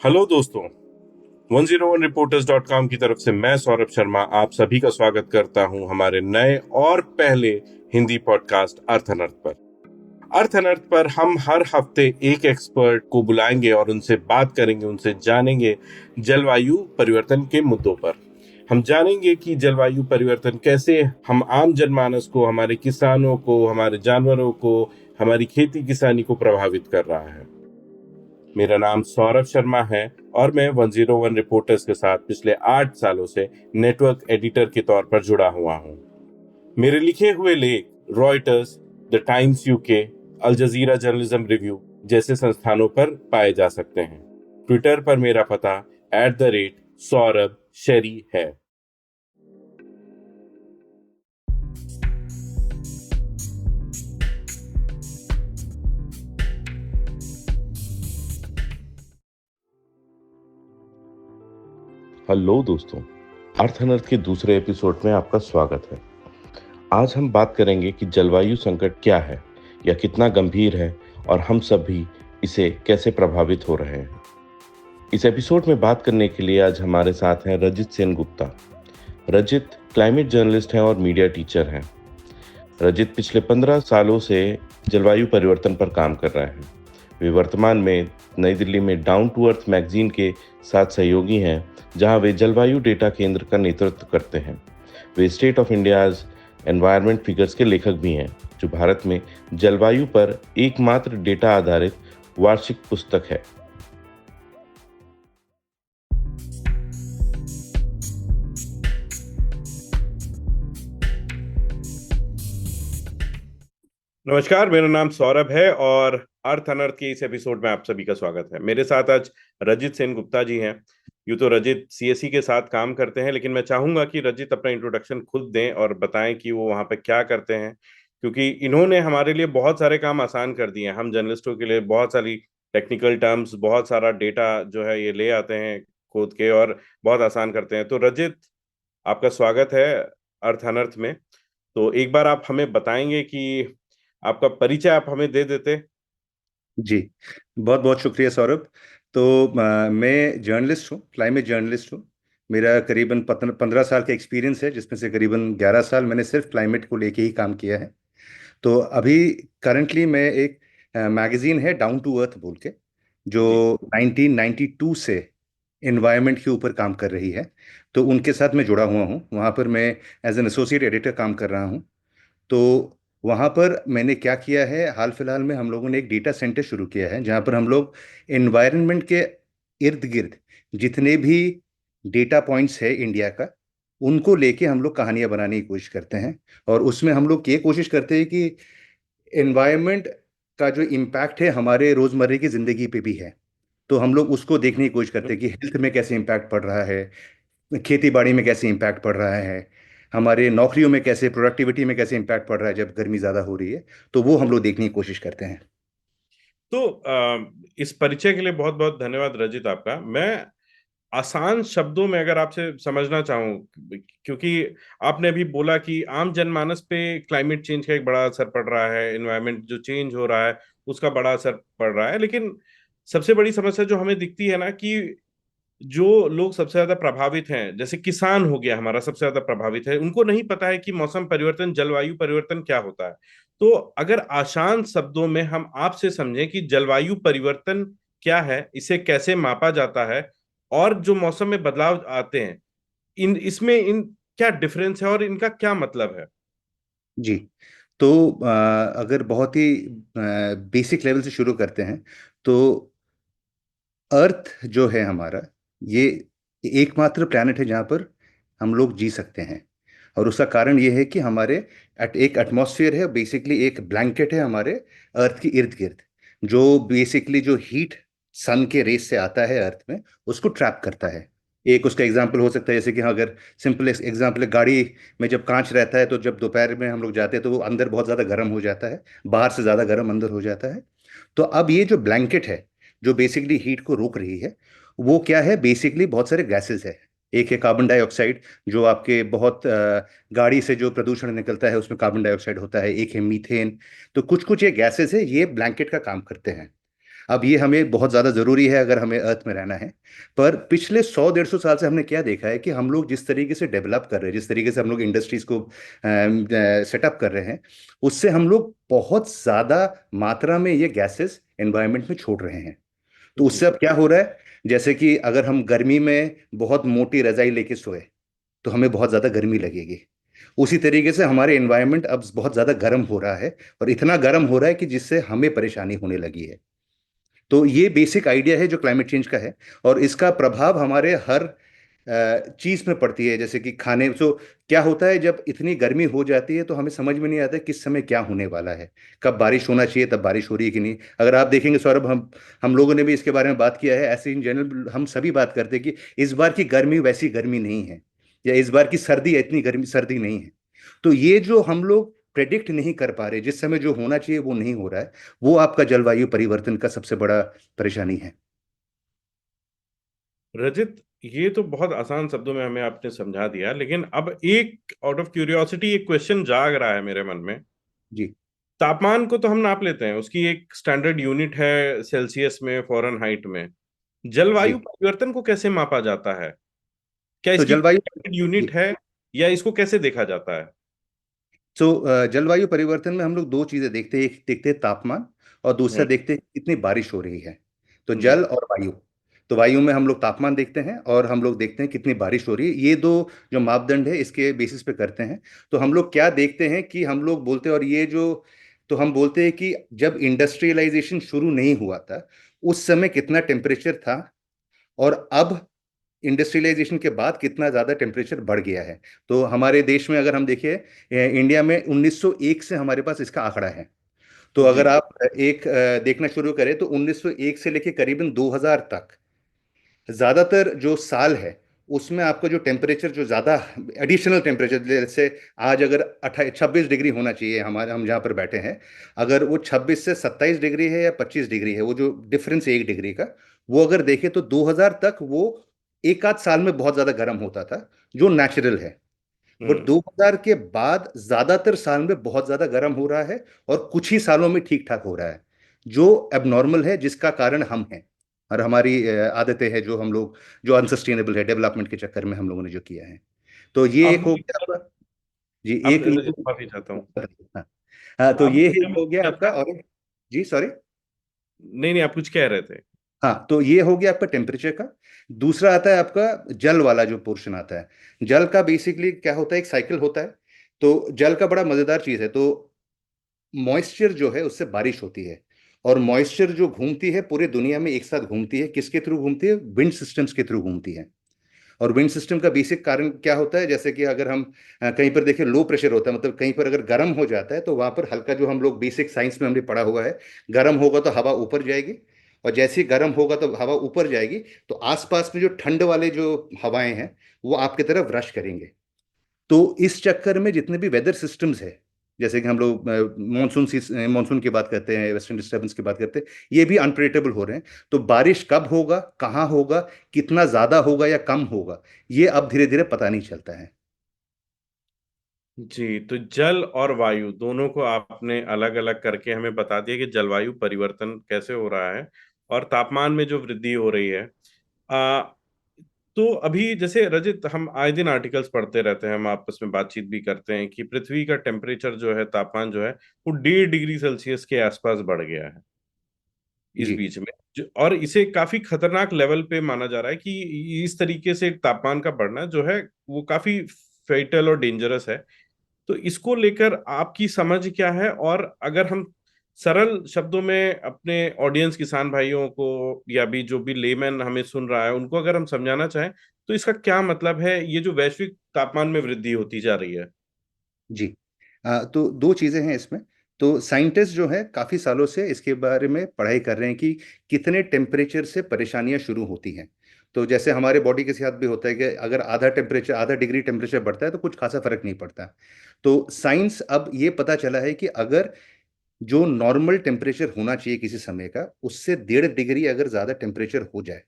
Hello दोस्तों। 101reporters.com की तरफ से मैं सौरभ शर्मा आप सभी का स्वागत करता हूं हमारे नए और पहले हिंदी पॉडकास्ट अर्थ अनर्थ पर। अर्थ अनर्थ पर हम हर हफ्ते एक एक्सपर्ट को बुलाएंगे और उनसे बात करेंगे, उनसे जानेंगे जलवायु परिवर्तन के मुद्दों पर। हम जानेंगे कि जलवायु परिवर्तन कैसे हम आम जनमानस को, हमारे किसानों को, हमारे जानवरों को, हमारी खेती किसानी को प्रभावित कर रहा है। मेरा नाम सौरभ शर्मा है और मैं 101 रिपोर्टर्स के साथ पिछले 8 सालों से नेटवर्क एडिटर के तौर पर जुड़ा हुआ हूं। मेरे लिखे हुए लेख Reuters, the Times UK, Al Jazeera journalism review जैसे संस्थानों पर पाए जा सकते हैं। ट्विटर पर मेरा पता @सौरभ शेरी है। हेलो दोस्तों, अर्थ अनर्थ के दूसरे एपिसोड में आपका स्वागत है। आज हम बात करेंगे कि जलवायु संकट क्या है या कितना गंभीर है और हम सब भी इसे कैसे प्रभावित हो रहे हैं। इस एपिसोड में बात करने के लिए आज हमारे साथ हैं रजित सेन गुप्ता। रजित क्लाइमेट जर्नलिस्ट हैं और मीडिया टीचर हैं। रजित पिछले 15 सालों से जलवायु परिवर्तन पर काम कर रहे हैं। वे वर्तमान में नई दिल्ली में डाउन टू अर्थ मैगजीन के साथ सहयोगी हैं, जहां वे जलवायु डेटा केंद्र का नेतृत्व करते हैं। वे state of India's environment figures के लेखक भी हैं, जो भारत में जलवायु पर एकमात्र डेटा आधारित वार्षिक पुस्तक है। नमस्कार, मेरा नाम सौरभ है और अर्थ अनर्थ के इस एपिसोड में आप सभी का स्वागत है। मेरे साथ आज रजित सेन गुप्ता जी हैं। यूं तो रजित सीएससी के साथ काम करते हैं, लेकिन मैं चाहूंगा कि रजित अपना इंट्रोडक्शन खुद दें और बताएं कि वो वहां पे क्या करते हैं, क्योंकि इन्होंने हमारे लिए बहुत सारे काम आसान कर दिए हैं। हम जर्नलिस्टों के लिए बहुत सारी टेक्निकल टर्म्स, बहुत सारा डेटा जो है ये ले आते हैं खोद के और बहुत आसान करते हैं। तो रजित, आपका स्वागत है अर्थ अनर्थ में। तो एक बार आप हमें बताएंगे कि आपका परिचय आप हमें दे देते। जी, बहुत बहुत शुक्रिया सौरभ। तो मैं जर्नलिस्ट हूँ, क्लाइमेट जर्नलिस्ट हूँ। मेरा करीबन 15 साल का एक्सपीरियंस है, जिसमें से करीबन 11 साल मैंने सिर्फ क्लाइमेट को लेके ही काम किया है। तो अभी करंटली मैं एक मैगजीन है डाउन टू अर्थ बोल के, जो जी। 1992 से एनवायरनमेंट के ऊपर काम कर रही है। तो उनके साथ मैं जुड़ा हुआ हूँ, वहाँ पर मैं एज एन एसोसिएट एडिटर काम कर रहा हूँ। तो वहाँ पर मैंने क्या किया है, हाल फिलहाल में हम लोगों ने एक डेटा सेंटर शुरू किया है, जहाँ पर हम लोग एनवायरनमेंट के इर्द गिर्द जितने भी डेटा पॉइंट्स है इंडिया का, उनको लेके हम लोग कहानियां बनाने की कोशिश करते हैं। और उसमें हम लोग ये कोशिश करते हैं कि एनवायरनमेंट का जो इम्पैक्ट है हमारे रोज़मर्रे की ज़िंदगी पे भी है, तो हम लोग उसको देखने की कोशिश करते हैं कि हेल्थ में कैसे इम्पैक्ट पड़ रहा है, खेती बाड़ी में कैसे इम्पैक्ट पड़ रहा है, हमारे नौकरियों में कैसे, प्रोडक्टिविटी में कैसे इम्पैक्ट पड़ रहा है जब गर्मी ज़्यादा हो रही है। तो वो हम लोग देखने की कोशिश करते हैं। तो इस परिचय के लिए बहुत बहुत धन्यवाद रजित आपका। मैं आसान शब्दों में अगर आपसे समझना चाहूँ, क्योंकि आपने अभी बोला कि आम जनमानस पे क्लाइमेट चेंज का एक बड़ा असर पड़ रहा है, एनवायरनमेंट जो चेंज हो रहा है उसका बड़ा असर पड़ रहा है, लेकिन सबसे बड़ी समस्या जो हमें दिखती है ना, कि जो लोग सबसे ज्यादा प्रभावित हैं, जैसे किसान हो गया हमारा सबसे ज्यादा प्रभावित है, उनको नहीं पता है कि मौसम परिवर्तन, जलवायु परिवर्तन क्या होता है। तो अगर आसान शब्दों में हम आपसे समझें कि जलवायु परिवर्तन क्या है, इसे कैसे मापा जाता है और जो मौसम में बदलाव आते हैं, इन इसमें इन क्या डिफरेंस है और इनका क्या मतलब है। जी। तो अगर बहुत ही बेसिक लेवल से शुरू करते हैं, तो अर्थ जो है हमारा, ये एकमात्र प्लैनेट है जहाँ पर हम लोग जी सकते हैं। और उसका कारण ये है कि हमारे एक एटमॉस्फेयर है, बेसिकली एक ब्लैंकेट है हमारे अर्थ के इर्द गिर्द, जो बेसिकली जो हीट सन के रेस से आता है अर्थ में, उसको ट्रैप करता है। एक उसका एग्जांपल हो सकता है, जैसे कि हाँ, अगर सिंपल एग्जांपल है, गाड़ी में जब कांच रहता है तो जब दोपहर में हम लोग जाते हैं तो वो अंदर बहुत ज़्यादा गर्म हो जाता है, बाहर से ज़्यादा गर्म अंदर हो जाता है। तो अब ये जो ब्लैंकेट है, जो बेसिकली हीट को रोक रही है, वो क्या है, बेसिकली बहुत सारे गैसेस है। एक है कार्बन डाइऑक्साइड, जो आपके बहुत गाड़ी से जो प्रदूषण निकलता है उसमें कार्बन डाइऑक्साइड होता है। एक है मीथेन। तो कुछ कुछ ये गैसेस है, ये ब्लैंकेट का काम करते हैं। अब ये हमें बहुत ज़्यादा ज़रूरी है अगर हमें अर्थ में रहना है। पर पिछले 100-150 साल से हमने क्या देखा है कि हम लोग जिस तरीके से डेवलप कर रहे हैं, जिस तरीके से हम लोग इंडस्ट्रीज को सेटअप कर रहे हैं, उससे हम लोग बहुत ज़्यादा मात्रा में ये गैसेस एनवायरनमेंट में छोड़ रहे हैं। तो जी। उससे अब क्या हो रहा है, जैसे कि अगर हम गर्मी में बहुत मोटी रजाई लेके सोए तो हमें बहुत ज़्यादा गर्मी लगेगी। उसी तरीके से हमारे एनवायरनमेंट अब बहुत ज़्यादा गर्म हो रहा है, और इतना गर्म हो रहा है कि जिससे हमें परेशानी होने लगी है। तो ये बेसिक आइडिया है जो क्लाइमेट चेंज का है, और इसका प्रभाव हमारे हर चीज में पड़ती है। जैसे कि खाने, तो क्या होता है जब इतनी गर्मी हो जाती है तो हमें समझ में नहीं आता किस समय क्या होने वाला है, कब बारिश होना चाहिए तब बारिश हो रही है कि नहीं। अगर आप देखेंगे सौरभ, हम लोगों ने भी इसके बारे में बात किया है, ऐसे इन जनरल हम सभी बात करते हैं कि इस बार की गर्मी वैसी गर्मी नहीं है, या इस बार की सर्दी इतनी गर्मी सर्दी नहीं है। तो ये जो हम लोग प्रेडिक्ट नहीं कर पा रहे, जिस समय जो होना चाहिए वो नहीं हो रहा है, वो आपका जलवायु परिवर्तन का सबसे बड़ा परेशानी है। रजित, ये तो बहुत आसान शब्दों में हमें आपने समझा दिया, लेकिन अब एक आउट ऑफ क्यूरियोसिटी एक क्वेश्चन जाग रहा है मेरे मन में। जी तापमान को तो हम नाप लेते हैं, उसकी एक स्टैंडर्ड यूनिट है सेल्सियस में, फ़ारेनहाइट में। जलवायु जी। परिवर्तन को कैसे मापा जाता है? क्या तो इसकी जलवायु, यूनिट है, या इसको कैसे देखा जाता है? जलवायु परिवर्तन में हम लोग दो चीजें देखते हैं, एक देखते हैं तापमान, और दूसरा हम्म। देखते हैं कितनी बारिश हो रही है। तो जी। जल और वायु, तो वायु में हम लोग तापमान देखते हैं और हम लोग देखते हैं कितनी बारिश हो रही है। ये दो जो मापदंड है इसके बेसिस पे करते हैं। तो हम लोग क्या देखते हैं कि हम लोग बोलते हैं, और ये जो, तो हम बोलते हैं कि जब इंडस्ट्रियलाइजेशन शुरू नहीं हुआ था उस समय कितना टेम्परेचर था, और अब इंडस्ट्रियलाइजेशन के बाद कितना ज़्यादा टेम्परेचर बढ़ गया है। तो हमारे देश में अगर हम देखें, इंडिया में 1901 से हमारे पास इसका आंकड़ा है। तो अगर जी। आप देखना शुरू करें तो 1901 से लेके करीबन 2000 तक ज़्यादातर जो साल है उसमें आपका जो टेम्परेचर, जो ज़्यादा एडिशनल टेम्परेचर, जैसे आज अगर 26 डिग्री होना चाहिए, हमारे हम जहाँ पर बैठे हैं, अगर वो 26 से 27 डिग्री है या 25 डिग्री है, वो जो डिफरेंस है 1 डिग्री का, वो अगर देखें तो 2000 तक वो एक आध साल में बहुत ज़्यादा गर्म होता था, जो नेचुरल है। बट हम्म। 2000 के बाद ज्यादातर साल में बहुत ज्यादा गर्म हो रहा है, और कुछ ही सालों में ठीक ठाक हो रहा है, जो एबनॉर्मल है, जिसका कारण हम हैं और हमारी आदतें हैं, जो हम लोग, जो अनसस्टेनेबल है डेवलपमेंट के चक्कर में हम लोगों ने जो किया है। तो ये अब एक हो मुझे गया आपका। जी, अब एक रजत, माफी चाहता हूँ। हाँ। हाँ, तो अब ये मुझे एक हो गया क्या आपका, था? और जी सॉरी। नहीं नहीं, आप कुछ कह रहे थे। हाँ, तो ये हो गया आपका टेम्परेचर का। दूसरा आता है आपका जल वाला जो पोर्शन आता है। जल का बेसिकली क्या होता है, एक साइकिल होता है। तो जल का बड़ा मजेदार चीज है। तो मॉइस्चर जो है उससे बारिश होती है, और मॉइस्चर जो घूमती है पूरे दुनिया में एक साथ घूमती है, किसके थ्रू घूमती है, विंड सिस्टम्स के थ्रू घूमती है। और विंड सिस्टम का बेसिक कारण क्या होता है, जैसे कि अगर हम कहीं पर देखें लो प्रेशर होता है, मतलब कहीं पर अगर गर्म हो जाता है तो वहां पर हल्का, जो हम लोग बेसिक साइंस में हमने पढ़ा हुआ है, गर्म होगा तो हवा ऊपर जाएगी, और जैसे ही गर्म होगा तो हवा ऊपर जाएगी, तो आसपास में जो ठंड वाले जो हवाएं हैं वो आपकी तरफ रश करेंगे। तो इस चक्कर में जितने भी वेदर सिस्टम्स है, जैसे कि हम लोग मानसून की बात करते हैं, वेस्टर्न डिस्टर्बेंस की बात करते हैं, ये भी अनप्रेडिक्टेबल हो रहे हैं। तो बारिश कब होगा, कहाँ होगा, कितना ज्यादा होगा या कम होगा, ये अब धीरे धीरे पता नहीं चलता है। जी, तो जल और वायु दोनों को आपने अलग अलग करके हमें बता दिया कि जलवायु परिवर्तन कैसे हो रहा है और तापमान में जो वृद्धि हो रही है। आ, तो अभी जैसे रजित, हम आए दिन आर्टिकल्स पढ़ते रहते हैं, हम आपस में बातचीत भी करते हैं कि पृथ्वी का टेम्परेचर जो है, तापमान जो है, वो 1.5 डिग्री सेल्सियस के आसपास बढ़ गया है इस जी बीच में। और इसे काफी खतरनाक लेवल पे माना जा रहा है कि इस तरीके से तापमान का बढ़ना जो है वो काफी फेटल और डेंजरस है। तो इसको लेकर आपकी समझ क्या है? और अगर हम सरल शब्दों में अपने ऑडियंस, किसान भाइयों को, या भी जो भी लेमैन हमें सुन रहा है, उनको अगर हम समझाना चाहें, तो इसका क्या मतलब है, ये जो वैश्विक तापमान में वृद्धि होती जा रही है? जी। तो दो चीजें हैं इसमें। तो साइंटिस्ट जो है काफी सालों से इसके बारे में पढ़ाई कर रहे हैं कि कितने टेम्परेचर से परेशानियां शुरू होती हैं। तो जैसे हमारे बॉडी के साथ भी होता है कि अगर आधा डिग्री टेम्परेचर बढ़ता है तो कुछ खासा फर्क नहीं पड़ता। तो साइंस अब ये पता चला है कि अगर जो नॉर्मल टेम्परेचर होना चाहिए किसी समय का, उससे 1.5 डिग्री अगर ज्यादा टेम्परेचर हो जाए,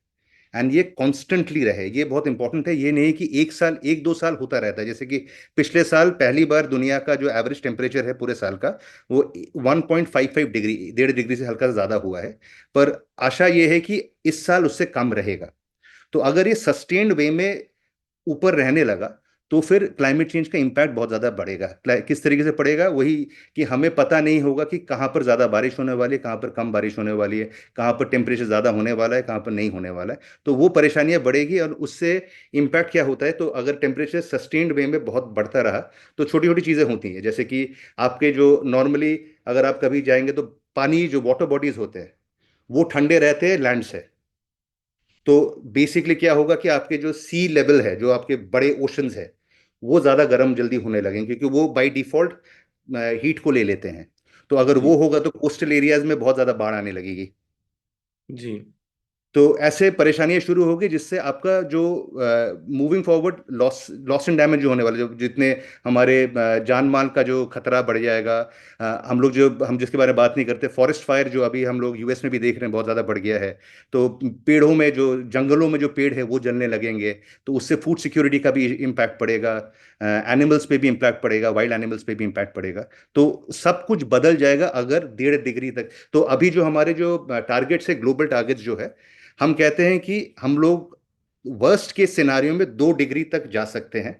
एंड ये कॉन्स्टेंटली रहे, ये बहुत इंपॉर्टेंट है। ये नहीं कि एक साल, एक दो साल होता रहता है, जैसे कि पिछले साल पहली बार दुनिया का जो एवरेज टेम्परेचर है पूरे साल का वो 1.55 डिग्री, 1.5 डिग्री से हल्का सा ज्यादा हुआ है। पर आशा ये है कि इस साल उससे कम रहेगा। तो अगर ये सस्टेन्ड वे में ऊपर रहने लगा तो फिर क्लाइमेट चेंज का इम्पैक्ट बहुत ज़्यादा बढ़ेगा। किस तरीके से पड़ेगा, वही कि हमें पता नहीं होगा कि कहाँ पर ज़्यादा बारिश होने वाली है, कहाँ पर कम बारिश होने वाली है, कहाँ पर टेम्परेचर ज़्यादा होने वाला है, कहाँ पर नहीं होने वाला है। तो वो परेशानियां बढ़ेगी और उससे इम्पैक्ट क्या होता है, तो अगर टेम्परेचर सस्टेन्ड वे में बहुत बढ़ता रहा तो छोटी छोटी चीज़ें होती हैं, जैसे कि आपके जो नॉर्मली अगर आप कभी जाएंगे तो पानी, जो वाटर बॉडीज होते हैं वो ठंडे रहते हैं लैंड से। तो बेसिकली क्या होगा कि आपके जो सी लेवल है, जो आपके बड़े ओशंस है, वो ज़्यादा गर्म जल्दी होने लगेंगे क्योंकि वो बाय डिफॉल्ट हीट को ले लेते हैं। तो अगर जी वो होगा तो कोस्टल एरियाज में बहुत ज़्यादा बाढ़ आने लगेगी। जी। तो ऐसे परेशानियां शुरू होगी जिससे आपका जो moving forward loss loss and damage जो होने वाले, जो जितने हमारे जान माल का जो खतरा बढ़ जाएगा। हम जिसके बारे में बात नहीं करते, फॉरेस्ट फायर जो अभी हम लोग यूएस में भी देख रहे हैं बहुत ज़्यादा बढ़ गया है। तो पेड़ों में जो, जंगलों में जो पेड़ है वो जलने लगेंगे, तो उससे फूड सिक्योरिटी का भी इम्पैक्ट पड़ेगा, एनिमल्स पे भी इम्पैक्ट पड़ेगा, वाइल्ड एनिमल्स पे भी इम्पैक्ट पड़ेगा। तो सब कुछ बदल जाएगा अगर 1.5 डिग्री तक। तो अभी जो हमारे जो टारगेट्स है, ग्लोबल टारगेट्स जो है, हम कहते हैं कि हम लोग वर्स्ट के सिनारियों में 2 डिग्री तक जा सकते हैं।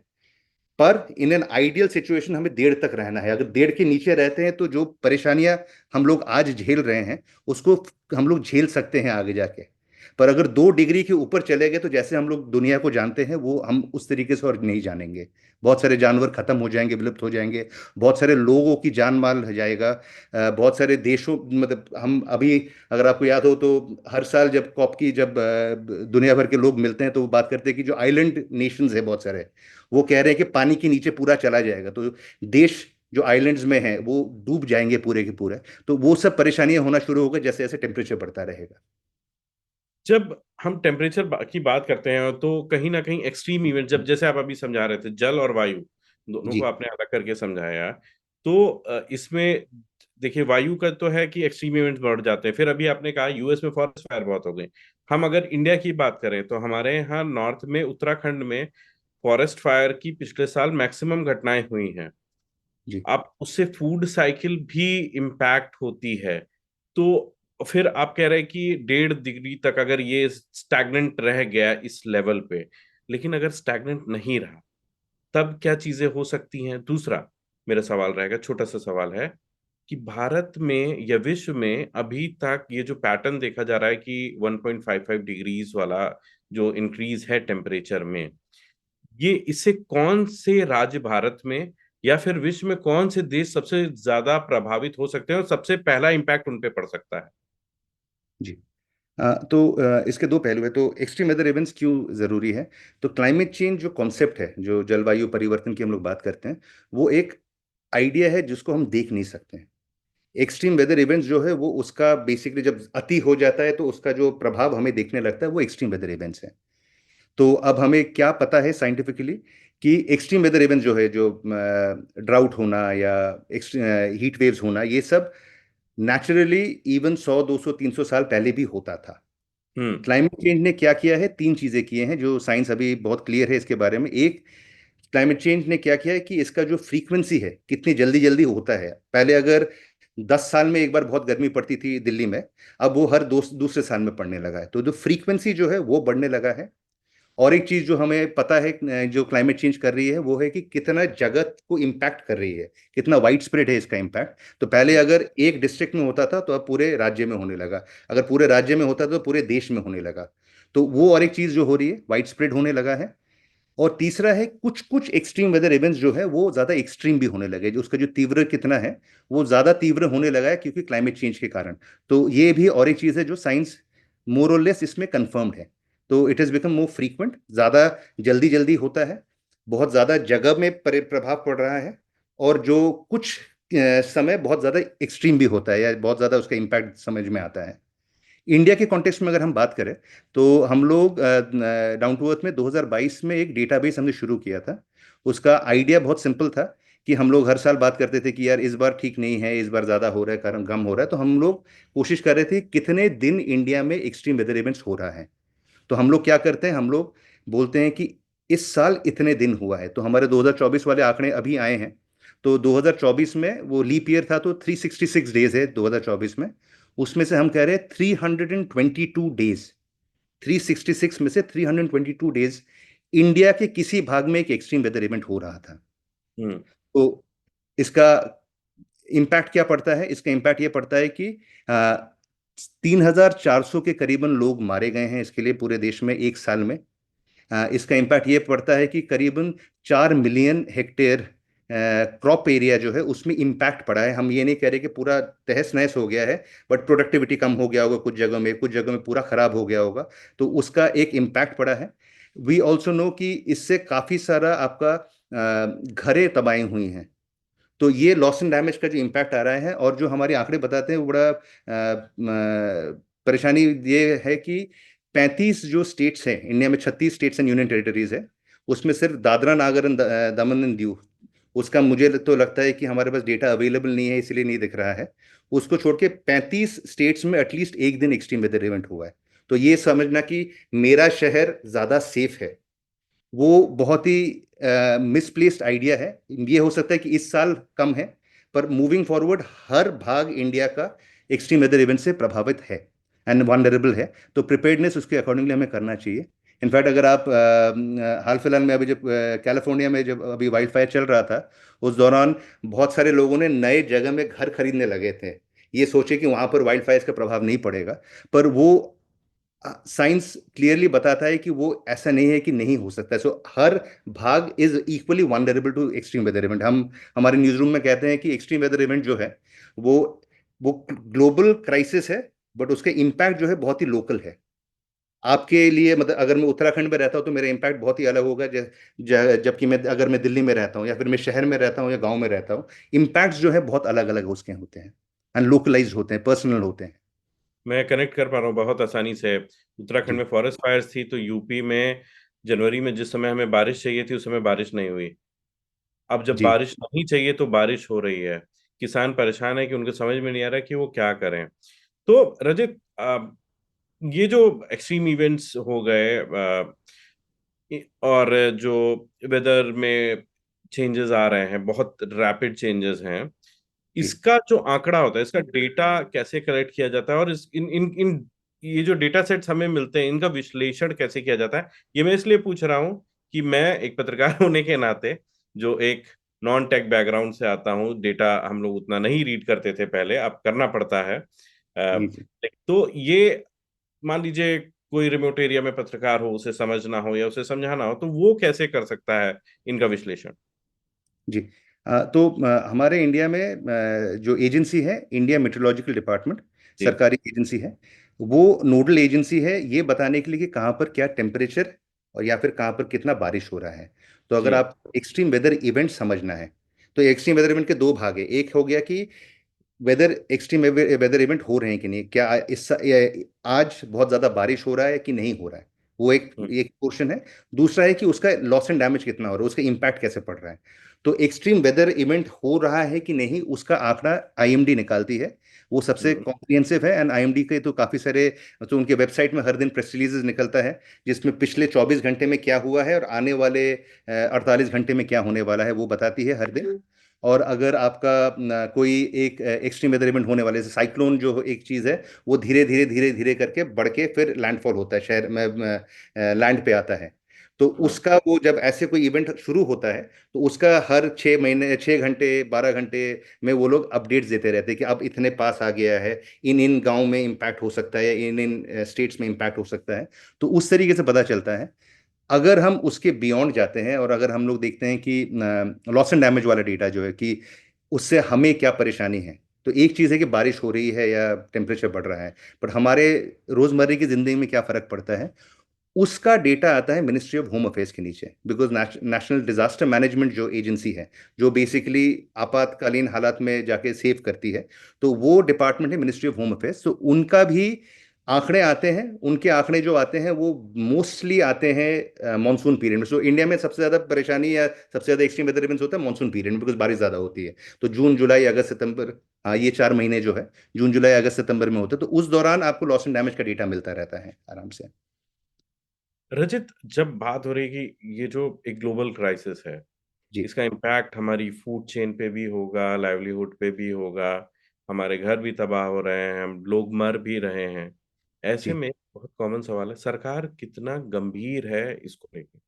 पर इन एन आइडियल सिचुएशन हमें 1.5 तक रहना है। अगर 1.5 के नीचे रहते हैं तो जो परेशानियां हम लोग आज झेल रहे हैं उसको हम लोग झेल सकते हैं आगे जाके। पर अगर 2 डिग्री के ऊपर चले गए तो जैसे हम लोग दुनिया को जानते हैं वो हम उस तरीके से और नहीं जानेंगे। बहुत सारे जानवर खत्म हो जाएंगे, विलुप्त हो जाएंगे, बहुत सारे लोगों की जान माल रह जाएगा। बहुत सारे देशों, मतलब हम अभी, अगर आपको याद हो तो हर साल जब कॉप की, जब दुनिया भर के लोग मिलते हैं तो वो बात करते हैं कि जो आइलैंड नेशंस है बहुत सारे, वो कह रहे हैं कि पानी के नीचे पूरा चला जाएगा। तो देश जो आइलैंड्स में है वो डूब जाएंगे पूरे के पूरे। तो वो सब परेशानियां होना शुरू होगा जैसे जैसे टेम्परेचर बढ़ता रहेगा। जब हम टेम्परेचर की बात करते हैं तो कहीं ना कहीं एक्सट्रीम इवेंट, जब जैसे आप अभी समझा रहे थे जल और वायु दोनों जी को आपने अलग करके समझाया, तो इसमें देखिए वायु का तो है कि एक्सट्रीम इवेंट्स बढ़ जाते हैं। फिर अभी आपने कहा यूएस में फॉरेस्ट फायर बहुत हो गए। हम अगर इंडिया की बात करें तो हमारे यहाँ नॉर्थ में उत्तराखंड में फॉरेस्ट फायर की पिछले साल मैक्सिमम घटनाएं हुई हैं। जी। आप उससे फूड साइकिल भी इम्पैक्ट होती है। तो फिर आप कह रहे हैं कि 1.5 डिग्री तक अगर ये स्टैग्नेंट रह गया इस लेवल पे, लेकिन अगर स्टैग्नेंट नहीं रहा तब क्या चीजें हो सकती हैं? दूसरा मेरा सवाल रहेगा, छोटा सा सवाल है कि भारत में या विश्व में अभी तक ये जो पैटर्न देखा जा रहा है कि 1.55 डिग्रीज वाला जो इंक्रीज है टेम्परेचर में, ये इससे कौन से राज्य भारत में या फिर विश्व में कौन से देश सबसे ज्यादा प्रभावित हो सकते हैं और सबसे पहला इम्पैक्ट उन पे पड़ सकता है? जी। इसके दो पहलू है। तो एक्सट्रीम वेदर इवेंट्स क्यों ज़रूरी है? तो क्लाइमेट चेंज जो कॉन्सेप्ट है, जो जलवायु परिवर्तन की हम लोग बात करते हैं, वो एक आइडिया है जिसको हम देख नहीं सकते हैं। एक्सट्रीम वेदर इवेंट्स जो है वो उसका बेसिकली जब अति हो जाता है तो उसका जो प्रभाव हमें देखने लगता है वो एक्सट्रीम वेदर इवेंट्स है। तो अब हमें क्या पता है साइंटिफिकली कि एक्सट्रीम वेदर इवेंट्स जो है, जो ड्राउट होना या हीट वेव्स होना, ये सब नेचुरली इवन 100 200 300 साल पहले भी होता था। हम्म। क्लाइमेट चेंज ने क्या किया है, तीन चीजें किए हैं जो साइंस अभी बहुत क्लियर है इसके बारे में। एक, क्लाइमेट चेंज ने क्या किया है कि इसका जो फ्रीक्वेंसी है कितनी जल्दी जल्दी होता है। पहले अगर 10 साल में एक बार बहुत गर्मी पड़ती थी दिल्ली में, अब वो हर दूसरे साल में पड़ने लगा है। तो जो फ्रीक्वेंसी जो है वो बढ़ने लगा है। और एक चीज जो हमें पता है जो क्लाइमेट चेंज कर रही है वो है कि कितना जगत को इम्पैक्ट कर रही है, कितना वाइड स्प्रेड है इसका इम्पैक्ट। तो पहले अगर एक डिस्ट्रिक्ट में होता था तो अब पूरे राज्य में होने लगा, अगर पूरे राज्य में होता तो पूरे देश में होने लगा। तो वो और एक चीज जो हो रही है, वाइड स्प्रेड होने लगा है। और तीसरा है, कुछ कुछ एक्सट्रीम वेदर इवेंट्स जो है वो ज्यादा एक्सट्रीम भी होने लगे, जो उसका जो तीव्र कितना है वो ज्यादा तीव्र होने लगा है क्योंकि क्लाइमेट चेंज के कारण। तो ये भी और एक चीज है जो साइंस मोर और लेस इसमें कंफर्म्ड है। तो it is become more frequent, ज्यादा जल्दी जल्दी होता है, बहुत ज्यादा जगह में प्रभाव पड़ रहा है। और जो कुछ समय बहुत ज्यादा एक्सट्रीम भी होता है या बहुत ज्यादा उसका इम्पैक्ट समझ में आता है। इंडिया के कॉन्टेक्स्ट में अगर हम बात करें तो हम लोग डाउन टू अर्थ में 2022 में एक डेटाबेस हमने शुरू किया था। उसका आइडिया बहुत सिंपल था कि हम लोग हर साल बात करते थे कि यार इस बार ठीक नहीं है, इस बार ज़्यादा हो रहा है, कारण कम हो रहा है। तो हम लोग कोशिश कर रहे थे कितने दिन इंडिया में एक्सट्रीम वेदर इवेंट्स हो रहा है। तो हम लोग क्या करते हैं, हम लोग बोलते हैं कि इस साल इतने दिन हुआ है, तो हमारे 2024 वाले आंकड़े अभी आए हैं। तो 2024 में वो लीप ईयर था, तो 366 डेज है 2024 में। उसमें से हम कह रहे हैं 322 डेज, 366 में से 322 डेज इंडिया के किसी भाग में एक एक्सट्रीम वेदर इवेंट हो रहा था। हम्म। तो इसका इम्पैक्ट क्या पड़ता है? इसका इम्पैक्ट ये पड़ता है कि 3,400 के करीबन लोग मारे गए हैं इसके लिए पूरे देश में एक साल में। इसका इम्पैक्ट ये पड़ता है कि करीबन 4 मिलियन हेक्टेयर क्रॉप एरिया जो है उसमें इम्पैक्ट पड़ा है। हम ये नहीं कह रहे कि पूरा तहस नहस हो गया है, बट प्रोडक्टिविटी कम हो गया होगा कुछ जगह में, कुछ जगह में पूरा खराब हो गया होगा, तो उसका एक इम्पैक्ट पड़ा है। वी ऑल्सो नो कि इससे काफी सारा आपका घरें तबाही हुई हैं। तो ये लॉस एंड डैमेज का जो इम्पैक्ट आ रहा है, और जो हमारे आंकड़े बताते हैं वो बड़ा परेशानी ये है कि 35 जो स्टेट्स हैं इंडिया में, 36 स्टेट्स एंड यूनियन टेरिटरीज है, उसमें सिर्फ दादरा नागर दमन एंड दीव, उसका मुझे तो लगता है कि हमारे पास डेटा अवेलेबल नहीं है इसलिए नहीं दिख रहा है। उसको छोड़ के 35 स्टेट्स में एटलीस्ट एक दिन एक्सट्रीम वेदर इवेंट हुआ है। तो ये समझना कि मेरा शहर ज्यादा सेफ है, वो बहुत ही मिसप्लेस्ड आइडिया है। ये हो सकता है कि इस साल कम है, पर मूविंग फॉरवर्ड हर भाग इंडिया का एक्सट्रीम वेदर इवेंट से प्रभावित है एंड वनरेबल है। तो प्रिपेयर्डनेस उसके अकॉर्डिंगली हमें करना चाहिए। इनफैक्ट अगर आप हाल फिलहाल में अभी जब कैलिफोर्निया में जब अभी वाइल्ड फायर चल रहा था, उस दौरान बहुत सारे लोगों ने नए जगह में घर खरीदने लगे थे, ये सोचे कि वहां पर वाइल्ड फायर का प्रभाव नहीं पड़ेगा। पर वो साइंस क्लियरली बताता है कि वो ऐसा नहीं है कि नहीं हो सकता। सो हर भाग is equally vulnerable to extreme weather event. हम हमारे न्यूज रूम में कहते हैं कि एक्सट्रीम वेदर इवेंट जो है वो वो ग्लोबल क्राइसिस है, बट उसके इम्पैक्ट जो है बहुत ही लोकल है। आपके लिए मतलब अगर मैं उत्तराखंड में रहता हूँ तो मेरा इम्पैक्ट बहुत ही अलग होगा, जबकि मैं अगर मैं दिल्ली में रहता हूँ या फिर मैं शहर में रहता हूँ या गांव में रहता हूँ, इम्पैक्ट्स जो है बहुत अलग अलग उसके होते हैं एंड लोकलाइज्ड होते हैं, पर्सनल होते हैं। मैं कनेक्ट कर पा रहा हूँ बहुत आसानी से। उत्तराखंड जी में फॉरेस्ट फायर्स थी तो यूपी में जनवरी में जिस समय हमें बारिश चाहिए थी उस समय बारिश नहीं हुई। अब जब जी बारिश नहीं चाहिए तो बारिश हो रही है। किसान परेशान है कि उनको समझ में नहीं आ रहा कि वो क्या करें। तो रजत, ये जो एक्सट्रीम इवेंट्स हो गए, और जो वेदर में चेंजेस आ रहे हैं, बहुत रैपिड चेंजेस हैं, जी इसका जो आंकड़ा होता है, इसका डेटा कैसे कलेक्ट किया जाता है, और इस इन इन इन ये जो डेटा सेट्स हमें मिलते हैं इनका विश्लेषण कैसे किया जाता है? ये मैं इसलिए पूछ रहा हूँ कि मैं एक पत्रकार होने के नाते, जो एक नॉन टेक बैकग्राउंड से आता हूँ, डेटा हम लोग उतना नहीं रीड करते थे पहले, अब करना पड़ता है। जी जी तो ये मान लीजिए कोई रिमोट एरिया में पत्रकार हो, उसे समझना हो या उसे समझाना हो, तो वो कैसे कर सकता है इनका विश्लेषण? जी तो हमारे इंडिया में जो एजेंसी है, इंडिया मेट्रोलॉजिकल डिपार्टमेंट, जी। सरकारी एजेंसी है। वो नोडल एजेंसी है ये बताने के लिए कि कहाँ पर क्या टेम्परेचर और या फिर कहाँ पर कितना बारिश हो रहा है। तो अगर जी। आप एक्सट्रीम वेदर इवेंट समझना है, तो एक्सट्रीम वेदर इवेंट के दो भाग है। एक हो गया कि वेदर एक्सट्रीम वेदर इवेंट हो रहे हैं कि नहीं, क्या आज बहुत ज्यादा बारिश हो रहा है कि नहीं हो रहा है, वो एक हम्म। एक पोर्शन है। दूसरा है कि उसका लॉस एंड डैमेज कितना हो रहा है, उसका इम्पैक्ट कैसे पड़ रहा है। तो एक्सट्रीम वेदर इवेंट हो रहा है कि नहीं उसका आंकड़ा आईएमडी निकालती है, वो सबसे हम्म। कॉम्प्रिहेंसिव है। एंड आईएमडी के तो काफी सारे, तो उनके वेबसाइट में हर दिन प्रेस रिलीजेस निकलता है जिसमें पिछले 24 घंटे में क्या हुआ है और आने वाले 48 घंटे में क्या होने वाला है वो बताती है हर दिन। और अगर आपका कोई एक एक्सट्रीम वेदर इवेंट होने वाले, जैसे साइक्लोन जो एक चीज है, वो धीरे धीरे धीरे धीरे करके बढ़ के फिर लैंडफॉल होता है, शहर में लैंड पे आता है। तो हाँ। उसका वो जब ऐसे कोई इवेंट शुरू होता है, तो उसका हर 6 महीने, 6 घंटे, 12 घंटे में वो लोग अपडेट्स देते रहते हैं कि अब इतने पास आ गया है, इन इन गांव में इम्पैक्ट हो सकता है, इन इन स्टेट्स में इम्पैक्ट हो सकता है। तो उस तरीके से पता चलता है। अगर हम उसके बियॉन्ड जाते हैं और अगर हम लोग देखते हैं कि लॉस एंड डैमेज वाला डेटा जो है कि उससे हमें क्या परेशानी है, तो एक चीज़ है कि बारिश हो रही है या टेम्परेचर बढ़ रहा है, पर हमारे रोजमर्रा की जिंदगी में क्या फर्क पड़ता है, उसका डेटा आता है मिनिस्ट्री ऑफ होम अफेयर्स के नीचे। बिकॉज नेशनल डिजास्टर मैनेजमेंट जो एजेंसी है, जो बेसिकली आपातकालीन हालात में जाके सेव करती है, तो वो डिपार्टमेंट है मिनिस्ट्री ऑफ होम अफेयर्स। तो उनका भी आंकड़े आते हैं, उनके आंकड़े जो आते हैं वो मोस्टली आते हैं मानसून पीरियड में। सो इंडिया में सबसे ज्यादा परेशानी या सबसे ज्यादा एक्सट्रीम वेदर इवेंट्स होता है मानसून पीरियड में, बिकॉज बारिश ज्यादा होती है। तो जून जुलाई अगस्त सितंबर, हाँ ये 4 महीने जो है, जून जुलाई अगस्त सितंबर में होते हैं, तो उस दौरान आपको लॉस एंड डैमेज का डेटा मिलता रहता है आराम से। रजत, जब बात हो रही है कि ये जो एक ग्लोबल क्राइसिस है, जी। इसका इम्पैक्ट हमारी फूड चेन पे भी होगा, लाइवलीहुड पे भी होगा, हमारे घर भी तबाह हो रहे हैं, हम लोग मर भी रहे हैं। ऐसे जी। में बहुत कॉमन सवाल है, सरकार कितना गंभीर है इसको लेके?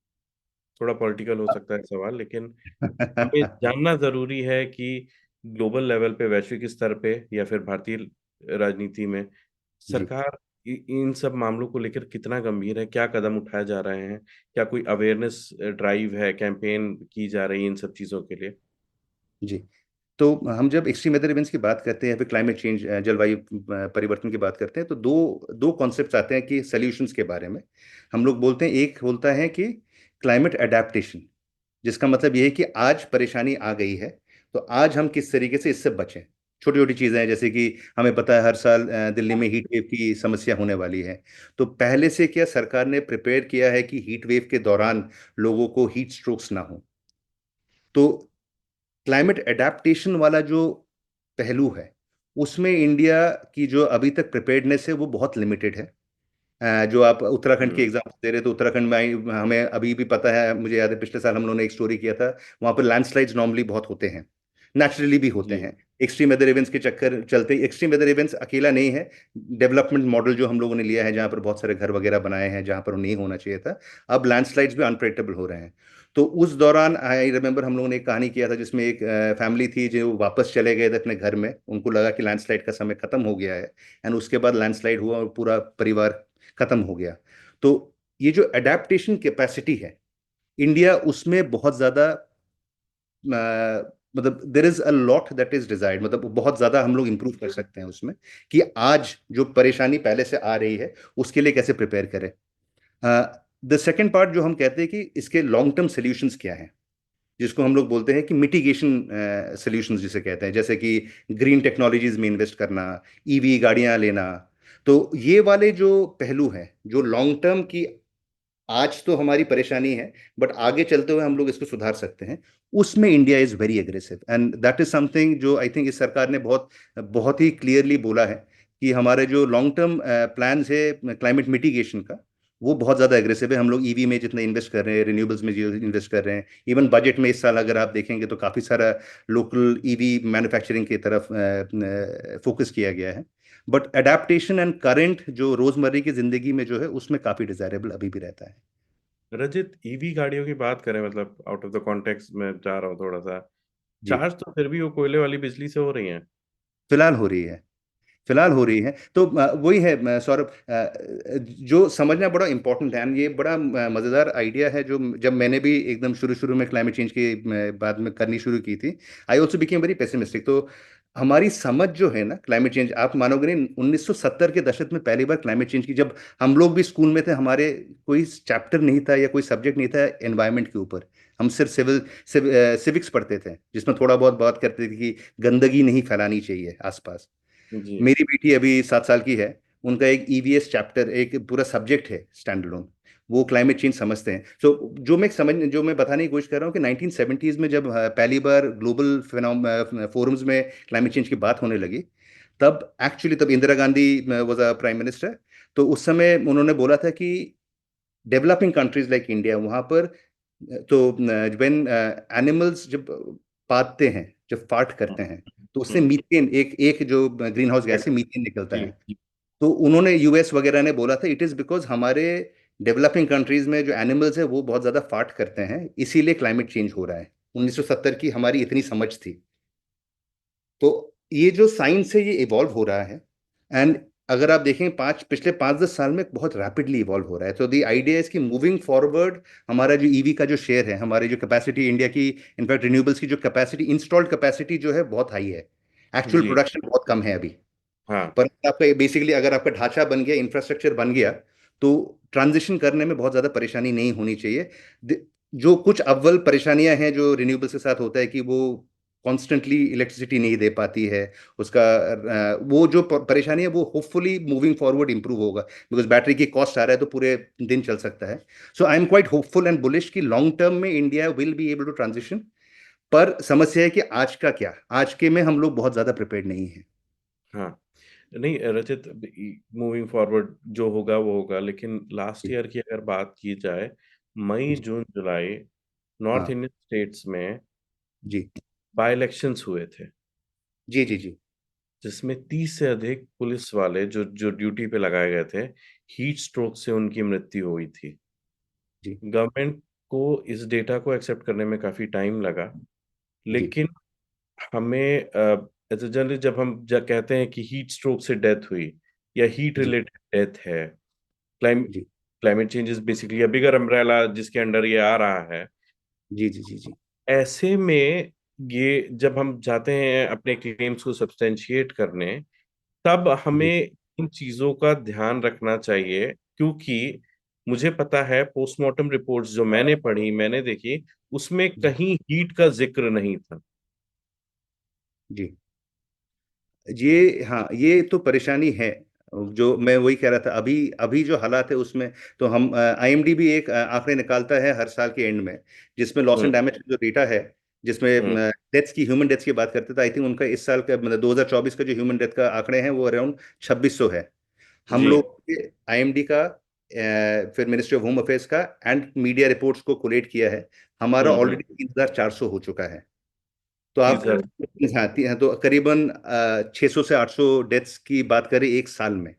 थोड़ा पॉलिटिकल हो सकता है सवाल, लेकिन हमें जानना ज़रूरी है कि ग्लोबल लेवल पे, वैश्विक स्तर पे या फिर भारतीय राजनीति में जी। सरकार इन सब मामलों को लेकर कितना गंभीर है, क्या कदम उठाए जा रहे हैं, क्या कोई अवेयरनेस ड्राइव है, कैंपेन की जा रही है इन सब चीज़ों के लिए? जी। तो हम जब एक्सट्रीम वेदर इवेंट्स की बात करते हैं या फिर क्लाइमेट चेंज, जलवायु परिवर्तन की बात करते हैं, तो दो दो कॉन्सेप्ट्स आते हैं कि सॉल्यूशंस के बारे में। हम लोग बोलते हैं, एक बोलता है कि क्लाइमेट अडेप्टेशन, जिसका मतलब ये है कि आज परेशानी आ गई है, तो आज हम किस तरीके से इससे बचें। छोटी छोटी चीजें हैं, जैसे कि हमें पता है हर साल दिल्ली में हीट वेव की समस्या होने वाली है। तो पहले से क्या सरकार ने प्रिपेयर किया है कि हीट वेव के दौरान लोगों को हीट स्ट्रोक्स ना हो। तो क्लाइमेट एडेप्टेशन वाला जो पहलू है, उसमें इंडिया की जो अभी तक प्रिपेयर्डनेस है वो बहुत लिमिटेड है। जो आप उत्तराखंड के हम्म। एग्जाम्पल दे रहे, तो उत्तराखंड में हमें अभी भी पता है, मुझे याद है पिछले साल हम लोगों ने एक स्टोरी किया था। वहां पर लैंडस्लाइड्स नॉर्मली बहुत होते हैं, नेचुरली भी होते जी। हैं। एक्सट्रीम वेदर इवेंट्स के चक्कर चलते, एक्सट्रीम वेदर इवेंट्स अकेला नहीं है, डेवलपमेंट मॉडल जो हम लोगों ने लिया है, जहाँ पर बहुत सारे घर वगैरह बनाए हैं जहाँ पर नहीं होना चाहिए था, अब लैंडस्लाइड्स भी अनप्रेडिक्टेबल हो रहे हैं। तो उस दौरान आई रिमेम्बर हम लोगों ने एक कहानी किया था, जिसमें एक फैमिली थी जो वापस चले गए थे अपने घर में, उनको लगा कि लैंडस्लाइड का समय खत्म हो गया है, एंड उसके बाद लैंडस्लाइड हुआ और पूरा परिवार खत्म हो गया। तो ये जो अडेप्टेशन कैपेसिटी है इंडिया, उसमें बहुत ज्यादा मतलब there is a lot that is desired, मतलब बहुत ज्यादा हम लोग इंप्रूव कर सकते हैं उसमें, कि आज जो परेशानी पहले से आ रही है उसके लिए कैसे प्रिपेयर करें। द सेकेंड पार्ट जो हम कहते हैं कि इसके लॉन्ग टर्म सोल्यूशंस क्या हैं, जिसको हम लोग बोलते हैं कि मिटिगेशन सॉल्यूशंस जिसे कहते हैं, जैसे कि ग्रीन टेक्नोलॉजीज में इन्वेस्ट करना, ईवी गाड़ियां लेना। तो ये वाले जो पहलू हैं जो लॉन्ग टर्म की, आज तो हमारी परेशानी है बट आगे चलते हुए हम लोग इसको सुधार सकते हैं, उसमें India is very aggressive, and that is something जो आई थिंक इस सरकार ने बहुत बहुत ही क्लियरली बोला है कि हमारे जो लॉन्ग टर्म प्लान्स है क्लाइमेट मिटिगेशन का, वो बहुत ज़्यादा एग्रेसिव है। हम लोग ईवी में जितना इन्वेस्ट कर रहे हैं, रिन्यूएबल्स में जो इन्वेस्ट कर रहे हैं, इवन बजट में इस साल अगर आप देखेंगे तो काफ़ी सारा लोकल ईवी मैन्युफैक्चरिंग की तरफ फोकस किया गया है। बट अडेप्टेशन एंड करंट जो रोजमर्रा की जिंदगी में जो है, उसमें काफी डिजायरेबल अभी भी रहता है। रजित, ईवी गाड़ियों की बात करें, मतलब आउट ऑफ द कॉन्टेक्स्ट में जा रहा हूँ थोड़ा सा, जी। चार्ज तो फिर भी वो कोयले वाली बिजली से हो रही है। फिलहाल हो रही है। फिलहाल हो रही है। तो वही है सौरभ, जो समझना बड़ा इंपॉर्टेंट है, and ये बड़ा मजेदार आइडिया है, जो जब मैंने भी एकदम शुरू शुरू में क्लाइमेट चेंज की बात में करनी शुरू की थी, I also became very pessimistic. तो हमारी समझ जो है ना क्लाइमेट चेंज, आप मानोगे नहीं, 1970 के दशक में पहली बार क्लाइमेट चेंज की, जब हम लोग भी स्कूल में थे, हमारे कोई चैप्टर नहीं था या कोई सब्जेक्ट नहीं था एनवायरनमेंट के ऊपर। हम सिर्फ सिविक्स पढ़ते थे, जिसमें थोड़ा बहुत बात करते थे कि गंदगी नहीं फैलानी चाहिए आसपास। जी। मेरी बेटी अभी 7 साल की है, उनका एक ईवीएस चैप्टर, एक पूरा सब्जेक्ट है स्टैंड अलोन, वो क्लाइमेट चेंज समझते हैं। सो जो मैं बताने की कोशिश कर रहा हूँ कि 1970s में जब पहली बार ग्लोबल फोरम्स में क्लाइमेट चेंज की बात होने लगी, तब एक्चुअली तब Indira Gandhi was a prime minister. तो उस समय उन्होंने बोला था कि डेवलपिंग कंट्रीज लाइक इंडिया, वहां पर तो व्हेन एनिमल्स जब पातते हैं, जब फार्ट करते हैं, तो उससे हम्म। मीथेन, एक एक जो ग्रीन हाउस गैस है, मीथेन निकलता जी। है। जी। तो उन्होंने यूएस वगैरह ने बोला था, इट इज बिकॉज हमारे डेवलपिंग कंट्रीज में जो एनिमल्स है वो बहुत ज्यादा फार्ट करते हैं, इसीलिए क्लाइमेट चेंज हो रहा है। 1970 की हमारी इतनी समझ थी। तो ये जो साइंस है ये इवॉल्व हो रहा है, एंड अगर आप देखें पिछले 5-10 साल में बहुत रैपिडली इवॉल्व हो रहा है। तो द आइडिया इज कि मूविंग फॉरवर्ड, हमारा जो ईवी का जो शेयर है, हमारी जो कैपेसिटी इंडिया की, इनफैक्ट रिन्यूएबल्स की जो कैपेसिटी, इंस्टॉल्ड कैपेसिटी जो है बहुत हाई है, एक्चुअल जी। प्रोडक्शन बहुत कम है अभी। हाँ। पर आपका बेसिकली अगर आपका ढांचा बन गया, इंफ्रास्ट्रक्चर बन गया, तो ट्रांजिशन करने में बहुत ज्यादा परेशानी नहीं होनी चाहिए। जो कुछ अव्वल परेशानियां हैं जो रिन्यूएबल्स के साथ होता है कि वो कॉन्स्टेंटली इलेक्ट्रिसिटी नहीं दे पाती है, उसका वो जो परेशानी है वो होपफुली मूविंग फॉरवर्ड इंप्रूव होगा, बिकॉज बैटरी की कॉस्ट आ रहा है तो पूरे दिन चल सकता है। So I am quite hopeful and bullish कि लॉन्ग टर्म में India will be able to transition. पर समस्या है कि आज का क्या, आज के में हम लोग बहुत ज्यादा प्रिपेयर्ड नहीं है। हाँ। नहीं रचित, मूविंग फॉरवर्ड जो होगा वो होगा, लेकिन लास्ट जी ईयर की अगर बात की जाए, मई जी जून जुलाई नॉर्थ हाँ इंडियन स्टेट्स में जी बाई इलेक्शंस हुए थे, जी जी जी जिसमें 30 से अधिक पुलिस वाले जो जो ड्यूटी पे लगाए गए थे, हीट स्ट्रोक से उनकी मृत्यु हुई थी। जी गवर्नमेंट को इस डेटा को एक्सेप्ट करने में काफी टाइम लगा, जी लेकिन हमें एज ए जर्नलिस्ट जब हम कहते हैं कि हीट स्ट्रोक से डेथ हुई या हीट जी रिलेटेड डेथ है, जी climate change is basically a bigger umbrella जिसके अंडर ये आ रहा है, जी जी जी जी ऐसे में ये जब हम जाते हैं अपने क्लेम्स को सब्सटेंशिएट करने, तब जी हमें इन चीजों का ध्यान रखना चाहिए, क्योंकि मुझे पता है पोस्टमार्टम रिपोर्ट्स जो मैंने पढ़ी, मैंने देखी, उसमें जी कहीं हीट का जिक्र नहीं था। जी ये हाँ, ये तो परेशानी है। जो मैं वही कह रहा था, अभी अभी जो हालात है उसमें, तो हम आईएमडीबी एक आंकड़े निकालता है हर साल के एंड में, जिसमें लॉस हम्म। एंड डैमेज जो डेटा है, जिसमें हम्म। डेथ्स की, ह्यूमन डेथ्स की बात करते थे। आई थिंक उनका इस साल का मतलब 2024 का जो ह्यूमन डेथ का आंकड़े हैं वो अराउंड 2600 है। हम जी। लोग आईएमडी का फिर मिनिस्ट्री ऑफ होम अफेयर्स का एंड मीडिया रिपोर्ट्स को कोलेट किया है, हमारा हम्म। ऑलरेडी 3400 हो चुका है। तो आप, 30,000। हाँ तो करीबन 600 से 800 डेथ्स की बात करें एक साल में।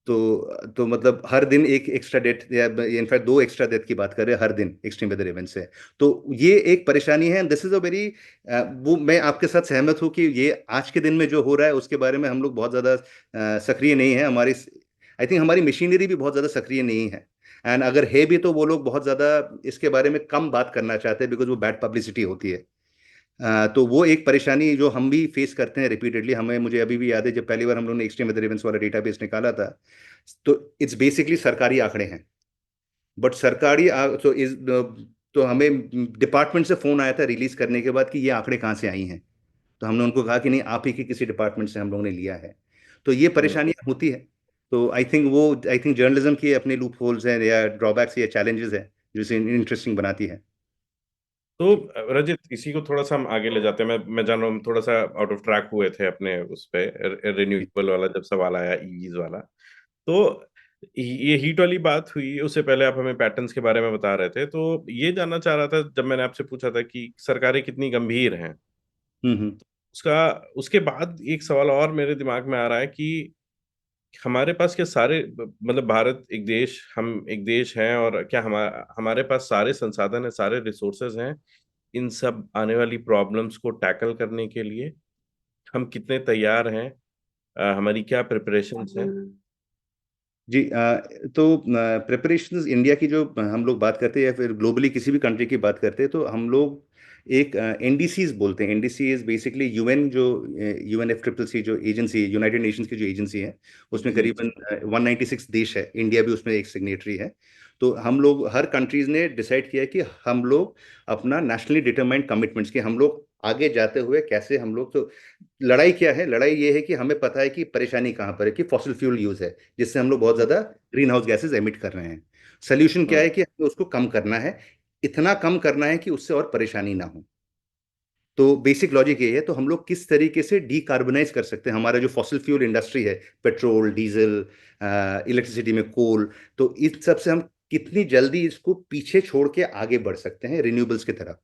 तो मतलब हर दिन एक एक्स्ट्रा डेथ, या इनफैक्ट दो एक्स्ट्रा डेथ की बात करें हर दिन एक्सट्रीम वेदर इवेंट से। तो ये एक परेशानी है, दिस इज अ वेरी, वो मैं आपके साथ सहमत हूँ कि ये आज के दिन में जो हो रहा है उसके बारे में हम लोग बहुत ज़्यादा सक्रिय नहीं है। हमारी, आई थिंक हमारी मशीनरी भी बहुत ज़्यादा सक्रिय नहीं है। एंड अगर है भी तो वो लोग बहुत ज़्यादा इसके बारे में कम बात करना चाहते हैं, बिकॉज वो बैड पब्लिसिटी होती है। तो वो एक परेशानी जो हम भी फेस करते हैं रिपीटेडली। हमें, मुझे अभी भी याद है जब पहली बार हम लोगों ने एक्सट्रीम वेदर इवेंट्स वाला डेटाबेस निकाला था, तो इट्स बेसिकली सरकारी आंकड़े हैं। बट तो इस, तो हमें डिपार्टमेंट से फोन आया था रिलीज करने के बाद कि ये आंकड़े कहाँ से आई हैं। तो हमने उनको कहा कि नहीं, आप ही के किसी डिपार्टमेंट से हम लोगों ने लिया है। तो ये हम्म। परेशानियां होती है। तो आई थिंक जर्नलिज्म की अपने लूप होल्स हैं या ड्रॉबैक्स या चैलेंजेस हैं जो इसे इंटरेस्टिंग बनाती है। तो रजित, इसी को थोड़ा सा हम आगे ले जाते हैं। मैं जान रहा हूँ हम थोड़ा सा आउट ऑफ ट्रैक हुए थे अपने उस पे, रिन्यूएबल वाला जब सवाल आया, ईवीज वाला। तो ये हीट वाली बात हुई, उससे पहले आप हमें पैटर्न्स के बारे में बता रहे थे, तो ये जानना चाह रहा था जब मैंने आपसे पूछा था कि सरकारें कितनी गंभीर हैं, हम्म। उसका उसके बाद एक सवाल और मेरे दिमाग में आ रहा है कि हमारे पास क्या सारे, मतलब भारत एक देश, हम एक देश हैं, और क्या हमारे पास सारे संसाधन है, सारे रिसोर्सेज हैं इन सब आने वाली प्रॉब्लम्स को टैकल करने के लिए? हम कितने तैयार हैं? हमारी क्या प्रिपरेशंस हैं? जी तो प्रिपरेशंस इंडिया की जो हम लोग बात करते हैं, या फिर ग्लोबली किसी भी कंट्री की बात करते हैं, तो हम लोग एक एनडीसीज बोलते हैं। एनडीसी इज बेसिकली यूएन, जो UNFCCC जो एजेंसी है, यूनाइटेड नेशंस की जो एजेंसी है, उसमें जी करीबन जी। 196 देश है, इंडिया भी उसमें एक सिग्नेटरी है। तो हम लोग, हर कंट्रीज ने डिसाइड किया कि हम लोग अपना नेशनली डिटरमाइंड कमिटमेंट्स के, हम लोग आगे जाते हुए कैसे हम लोग, तो लड़ाई क्या है, लड़ाई ये है कि हमें पता है कि परेशानी कहाँ पर है, कि फॉसिल फ्यूल यूज है, जिससे हम लोग बहुत ज्यादा ग्रीन हाउस गैसेज एमिट कर रहे हैं। सोल्यूशन क्या हम्म। है कि हमें उसको कम करना है, इतना कम करना है कि उससे और परेशानी ना हो। तो बेसिक लॉजिक ये है, तो हम लोग किस तरीके से डीकार्बोनाइज कर सकते हैं हमारा जो फॉसिल फ्यूल इंडस्ट्री है, पेट्रोल, डीजल, इलेक्ट्रिसिटी में कोल, तो इस सब से हम कितनी जल्दी इसको पीछे छोड़ के आगे बढ़ सकते हैं रिन्यूएबल्स की तरफ।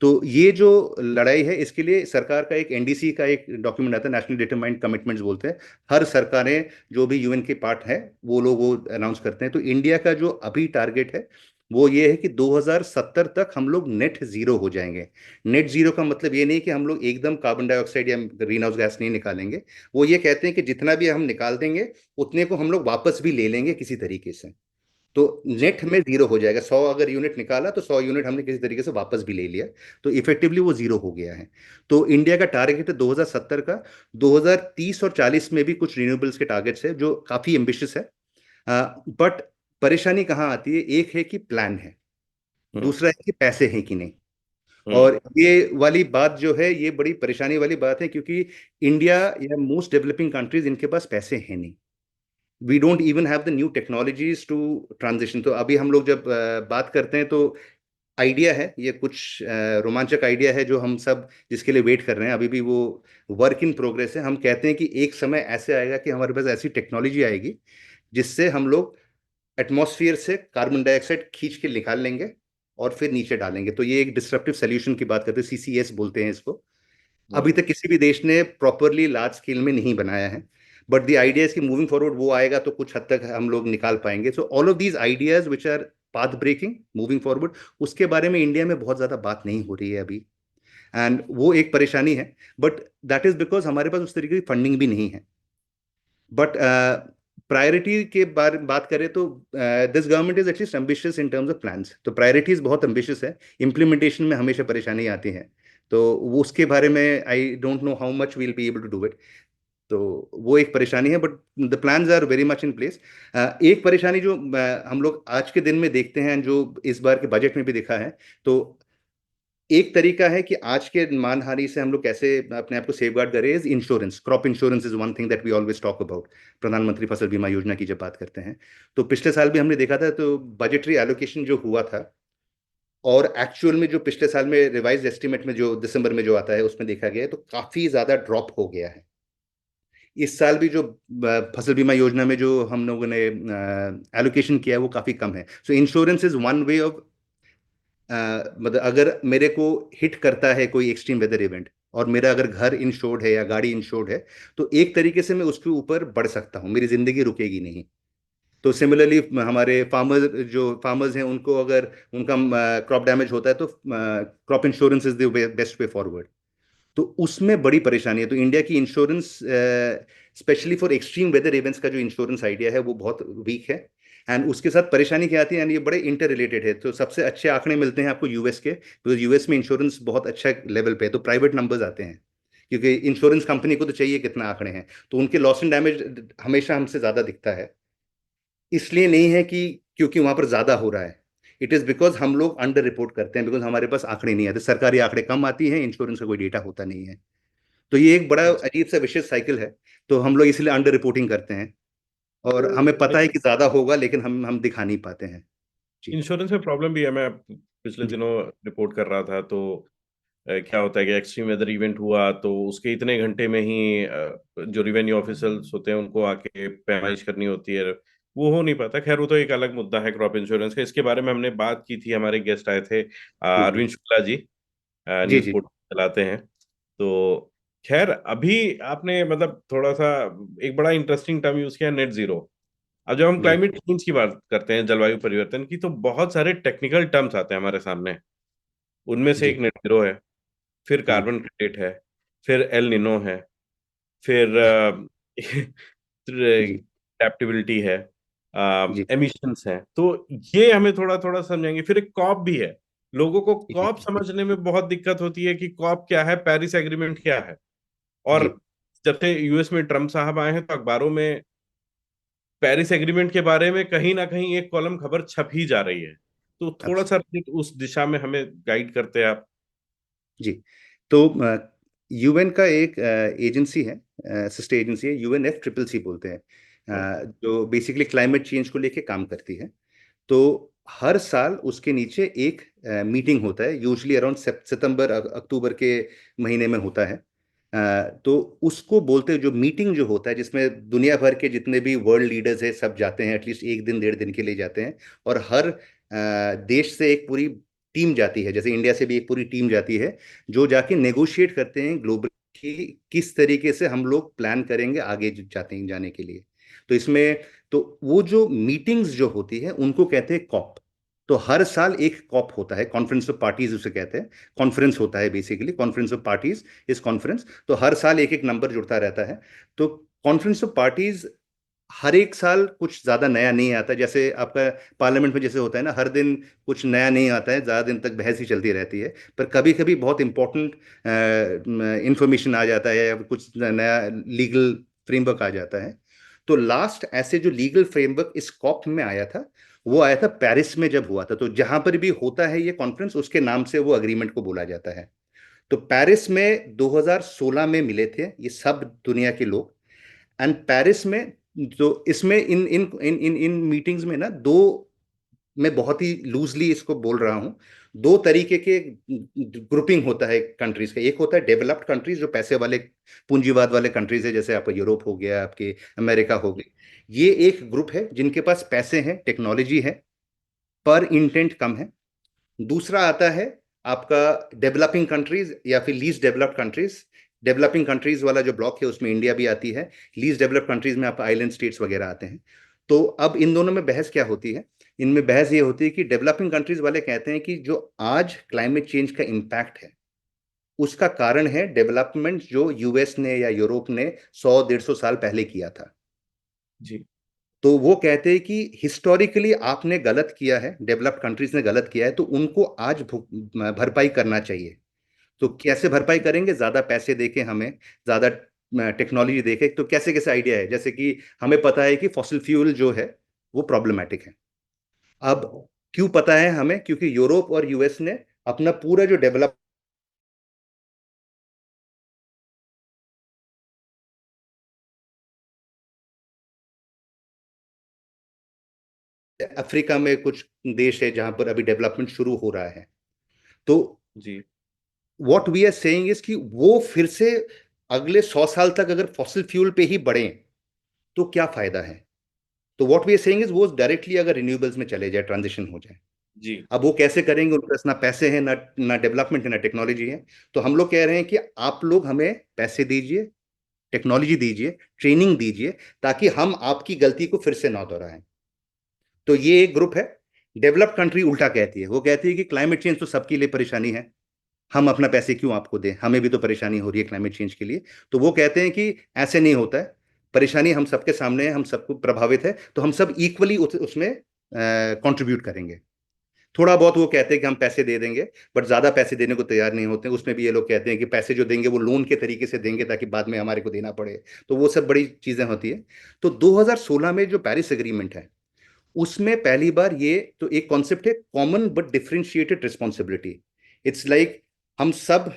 तो ये जो लड़ाई है, इसके लिए सरकार का एक एनडीसी का एक डॉक्यूमेंट आता है, नेशनल डिटरमाइंड कमिटमेंट्स बोलते हैं। हर सरकारें जो भी यूएन के पार्ट है, वो लोग वो अनाउंस करते हैं। तो इंडिया का जो अभी टारगेट है वो ये है कि 2070 तक हम लोग नेट जीरो हो जाएंगे। नेट जीरो का मतलब ये नहीं कि हम लोग एकदम कार्बन डाइऑक्साइड या ग्रीन हाउस गैस नहीं निकालेंगे। वो ये कहते हैं कि जितना भी हम निकाल देंगे उतने को हम लोग वापस भी ले लेंगे किसी तरीके से। तो नेट में जीरो हो जाएगा। 100 अगर यूनिट निकाला तो 100 यूनिट हमने किसी तरीके से वापस भी ले लिया। तो इफेक्टिवली वो जीरो हो गया है। तो इंडिया का टारगेट है 2070 का। 2030 और 40 में भी कुछ रिन्यूएबल्स के टारगेट्स है जो काफी एम्बिशियस है। बट परेशानी कहाँ आती है, एक है कि प्लान है, हम्म। दूसरा है कि पैसे हैं कि नहीं। हम्म। और ये वाली बात जो है, ये बड़ी परेशानी वाली बात है, क्योंकि इंडिया या मोस्ट डेवलपिंग कंट्रीज, इनके पास पैसे हैं नहीं। We don't even have the new technologies to transition. तो अभी हम लोग जब बात करते हैं, तो आइडिया है, ये कुछ रोमांचक आइडिया है जो हम सब जिसके लिए वेट कर रहे हैं, अभी भी वो वर्क इन प्रोग्रेस है। हम कहते हैं कि एक समय ऐसे आएगा कि हमारे पास ऐसी टेक्नोलॉजी आएगी जिससे हम लोग एटमॉस्फेयर से कार्बन डाइऑक्साइड खींच के निकाल लेंगे और फिर नीचे डालेंगे। तो ये एक डिस्रप्टिव सोल्यूशन की बात करते हैं, सीसीएस बोलते हैं इसको। अभी हम्म। तक किसी भी देश ने प्रॉपरली लार्ज स्केल में नहीं बनाया है, बट द आइडिया इज कि मूविंग फॉरवर्ड वो आएगा तो कुछ हद तक हम लोग निकाल पाएंगे। So all of these ideas which are path breaking moving forward, उसके बारे में इंडिया में बहुत ज्यादा बात नहीं हो रही है अभी, एंड वो एक परेशानी है। बट दैट इज बिकॉज हमारे पास उस तरीके की फंडिंग भी नहीं है। बट प्रायोरिटी के बारे बात करें तो this government is at least ambitious in terms of plans. तो प्रायोरिटीज बहुत एम्बिशियस है, इम्प्लीमेंटेशन में हमेशा परेशानी आती है। तो वो उसके बारे में I don't know how much we'll be able to do it. तो वो एक परेशानी है, but the plans are very much in place. एक परेशानी जो हम लोग आज के दिन में देखते हैं, जो इस बार के बजट में भी दिखा है, तो एक तरीका है कि आज के मानहानि से हम लोग कैसे अपने आप को सेफ गार्ड करें, is insurance. Crop insurance is one thing that we always talk about, Pradhan Mantri Fasal बीमा योजना की जब बात करते हैं। तो पिछले साल भी हमने देखा था, तो बजटरी एलोकेशन जो हुआ था और एक्चुअल में जो पिछले साल में रिवाइज एस्टिमेट में जो दिसंबर में जो आता है उसमें देखा गया है, तो काफी ज्यादा ड्रॉप हो गया है। इस साल भी जो फसल बीमा योजना में जो हम लोगों ने एलोकेशन किया है वो काफी कम है। सो insurance is one way of, मतलब अगर मेरे को हिट करता है कोई एक्सट्रीम वेदर इवेंट और मेरा अगर घर इंश्योर्ड है या गाड़ी इंश्योर्ड है, तो एक तरीके से मैं उसके ऊपर बढ़ सकता हूँ, मेरी जिंदगी रुकेगी नहीं। तो सिमिलरली हमारे फार्मर्स हैं, उनको अगर उनका क्रॉप डैमेज होता है तो crop insurance is the best way forward. तो उसमें बड़ी परेशानी है। तो इंडिया की insurance specially for extreme weather events का जो इंश्योरेंस आइडिया है वो बहुत वीक है। एंड उसके साथ परेशानी क्या आती है, एंड ये बड़े इंटर रिलेटेड है। तो सबसे अच्छे आंकड़े मिलते हैं आपको यूएस के, बिकॉज यूएस में इंश्योरेंस बहुत अच्छा लेवल पे है, तो प्राइवेट नंबर्स आते हैं, क्योंकि इंश्योरेंस कंपनी को तो चाहिए कितना आंकड़े हैं, तो उनके लॉस एंड डैमेज हमेशा हमसे ज्यादा दिखता है। इसलिए नहीं है कि क्योंकि वहां पर ज्यादा हो रहा है, इट इज बिकॉज हम लोग अंडर रिपोर्ट करते हैं, बिकॉज हमारे पास आंकड़े नहीं आते, सरकारी आंकड़े कम आती हैं, इंश्योरेंस का कोई डेटा होता नहीं है। तो ये एक बड़ा अच्छा। अजीब सा विशेष साइकिल है। तो हम लोग इसलिए अंडर रिपोर्टिंग करते हैं, और हमें पता है कि ज्यादा होगा लेकिन हम दिखा नहीं पाते हैं। जी। इंश्योरेंस में प्रॉब्लम भी है। मैं पिछले जी। दिनों रिपोर्ट कर रहा था, तो क्या होता है कि एक्सट्रीम वेदर इवेंट हुआ तो उसके इतने घंटे में ही जो रिवेन्यू ऑफिसर्स होते हैं उनको आके पैमाइश करनी होती है, वो हो नहीं पाता। खैर, वो तो एक अलग मुद्दा है क्रॉप इंश्योरेंस का। इसके बारे में हमने बात की थी, हमारे गेस्ट आए थे जी। जी। अरविंद शुक्ला जी, जी। न्यूज जी। पोर्टल चलाते हैं। तो खैर, अभी आपने मतलब थोड़ा सा एक बड़ा इंटरेस्टिंग टर्म यूज किया, नेट जीरो। अब जब हम जी। क्लाइमेट चेंज की बात करते हैं, जलवायु परिवर्तन की, तो बहुत सारे टेक्निकल टर्म्स आते हैं हमारे सामने। उनमें से एक जी। नेट जीरो है, फिर जी। कार्बन क्रेडिट है, फिर एल निनो है, फिर जी। एडेप्टेबिलिटी है, जी। एमिशंस है। तो ये हमें थोड़ा थोड़ा समझेंगे। फिर एक कॉप भी है। लोगों को कॉप जी। समझने में बहुत दिक्कत होती है कि कॉप क्या है, पेरिस एग्रीमेंट क्या है। और जी। जब से यूएस में ट्रम्प साहब आए हैं तो अखबारों में पेरिस एग्रीमेंट के बारे में कहीं ना कहीं एक कॉलम खबर छप ही जा रही है। तो थोड़ा सा उस दिशा में हमें गाइड करते हैं आप। जी। तो यूएन का एक एजेंसी है, सिस्टर एजेंसी है, UNFCCC बोलते हैं, हम्म। जो बेसिकली क्लाइमेट चेंज को लेके काम करती है। तो हर साल उसके नीचे एक मीटिंग होता है, यूजली अराउंड सितंबर अक्टूबर के महीने में होता है। तो उसको बोलते हैं, जो मीटिंग जो होता है जिसमें दुनिया भर के जितने भी वर्ल्ड लीडर्स हैं सब जाते हैं, एटलीस्ट एक दिन डेढ़ दिन के लिए जाते हैं। और हर देश से एक पूरी टीम जाती है, जैसे इंडिया से भी एक पूरी टीम जाती है, जो जाके नेगोशिएट करते हैं ग्लोबल कि किस तरीके से हम लोग प्लान करेंगे आगे जाते हैं जाने के लिए। तो इसमें, तो वो जो मीटिंग्स जो होती है उनको कहते हैं कॉप। तो हर साल एक कॉप होता है, कॉन्फ्रेंस ऑफ पार्टीज उसे कहते हैं। कॉन्फ्रेंस होता है बेसिकली, कॉन्फ्रेंस ऑफ पार्टीज इस कॉन्फ्रेंस। तो हर साल एक एक नंबर जुड़ता रहता है। तो कॉन्फ्रेंस ऑफ पार्टीज हर एक साल कुछ ज्यादा नया नहीं आता, जैसे आपका पार्लियामेंट में जैसे होता है ना, हर दिन कुछ नया नहीं आता है, ज्यादा दिन तक बहस ही चलती रहती है। पर कभी कभी बहुत इंपॉर्टेंट इंफॉर्मेशन आ जाता है या कुछ नया लीगल फ्रेमवर्क आ जाता है। तो लास्ट ऐसे जो लीगल फ्रेमवर्क इस कॉप में आया था, वो आया था पेरिस में जब हुआ था। तो जहां पर भी होता है ये कॉन्फ्रेंस, उसके नाम से वो अग्रीमेंट को बोला जाता है। तो पेरिस में 2016 में मिले थे ये सब दुनिया के लोग। एंड पेरिस में, तो इसमें इन इन इन इन इन मीटिंग्स में ना दो मैं बहुत ही लूजली इसको बोल रहा हूँ, दो तरीके के ग्रुपिंग होता है कंट्रीज का। एक होता है डेवलप्ड कंट्रीज, जो पैसे वाले पूंजीवाद वाले कंट्रीज है, जैसे आपका यूरोप हो गया, आपके अमेरिका हो गई। ये एक ग्रुप है जिनके पास पैसे हैं, टेक्नोलॉजी है, पर इंटेंट कम है। दूसरा आता है आपका डेवलपिंग कंट्रीज या फिर least developed countries. Developing countries वाला जो ब्लॉक है उसमें इंडिया भी आती है। लीस्ट डेवलप्ड कंट्रीज में आपका आइलैंड स्टेट्स वगैरह आते हैं। तो अब इन दोनों में बहस क्या होती है? इनमें बहस ये होती है कि डेवलपिंग कंट्रीज वाले कहते हैं कि जो आज क्लाइमेट चेंज का इम्पैक्ट है, उसका कारण है डेवलपमेंट जो यूएस ने या यूरोप ने 100-150 साल पहले किया था। जी। तो वो कहते हैं कि हिस्टोरिकली आपने गलत किया है, डेवलप्ड कंट्रीज ने गलत किया है, तो उनको आज भरपाई करना चाहिए। तो कैसे भरपाई करेंगे? ज्यादा पैसे देके हमें, ज्यादा टेक्नोलॉजी देके। तो कैसे कैसे आइडिया है, जैसे कि हमें पता है कि फॉसिल फ्यूल जो है वो प्रॉब्लमेटिक है। अब क्यों पता है हमें? क्योंकि यूरोप और यूएस ने अपना पूरा जो डेवलप अफ्रीका में कुछ देश है जहां पर अभी डेवलपमेंट शुरू हो रहा है। तो जी। What we are saying is कि वो फिर से अगले 100 साल तक अगर फॉसिल फ्यूल पे ही बढ़े तो क्या फायदा है? तो what we are saying is वो डायरेक्टली अगर रिन्यूएबल्स में चले जाए, ट्रांजिशन हो जाए। जी। अब वो कैसे करेंगे? उनके पास ना पैसे हैं, ना डेवलपमेंट है, ना टेक्नोलॉजी है। तो हम लोग कह रहे हैं कि आप लोग हमें पैसे दीजिए, टेक्नोलॉजी दीजिए, ट्रेनिंग दीजिए, ताकि हम आपकी गलती को फिर से ना दोहराएं। तो ये एक ग्रुप है। डेवलप्ड कंट्री उल्टा कहती है, वो कहती है कि क्लाइमेट चेंज तो सबके लिए परेशानी है, हम अपना पैसे क्यों आपको दें, हमें भी तो परेशानी हो रही है क्लाइमेट चेंज के लिए। तो वो कहते हैं कि ऐसे नहीं होता है, परेशानी हम सबके सामने है, हम सबको प्रभावित है, तो हम सब इक्वली उसमें कंट्रीब्यूट करेंगे। थोड़ा बहुत वो कहते हैं कि हम पैसे दे देंगे, बट ज्यादा पैसे देने को तैयार नहीं होते। उसमें भी ये लोग कहते हैं कि पैसे जो देंगे वो लोन के तरीके से देंगे ताकि बाद में हमारे को देना पड़े। तो वो सब बड़ी चीजें होती है। तो 2016 में जो पेरिस एग्रीमेंट है, उसमें पहली बार ये तो एक कॉन्सेप्ट है, common but differentiated responsibility. It's like हम सब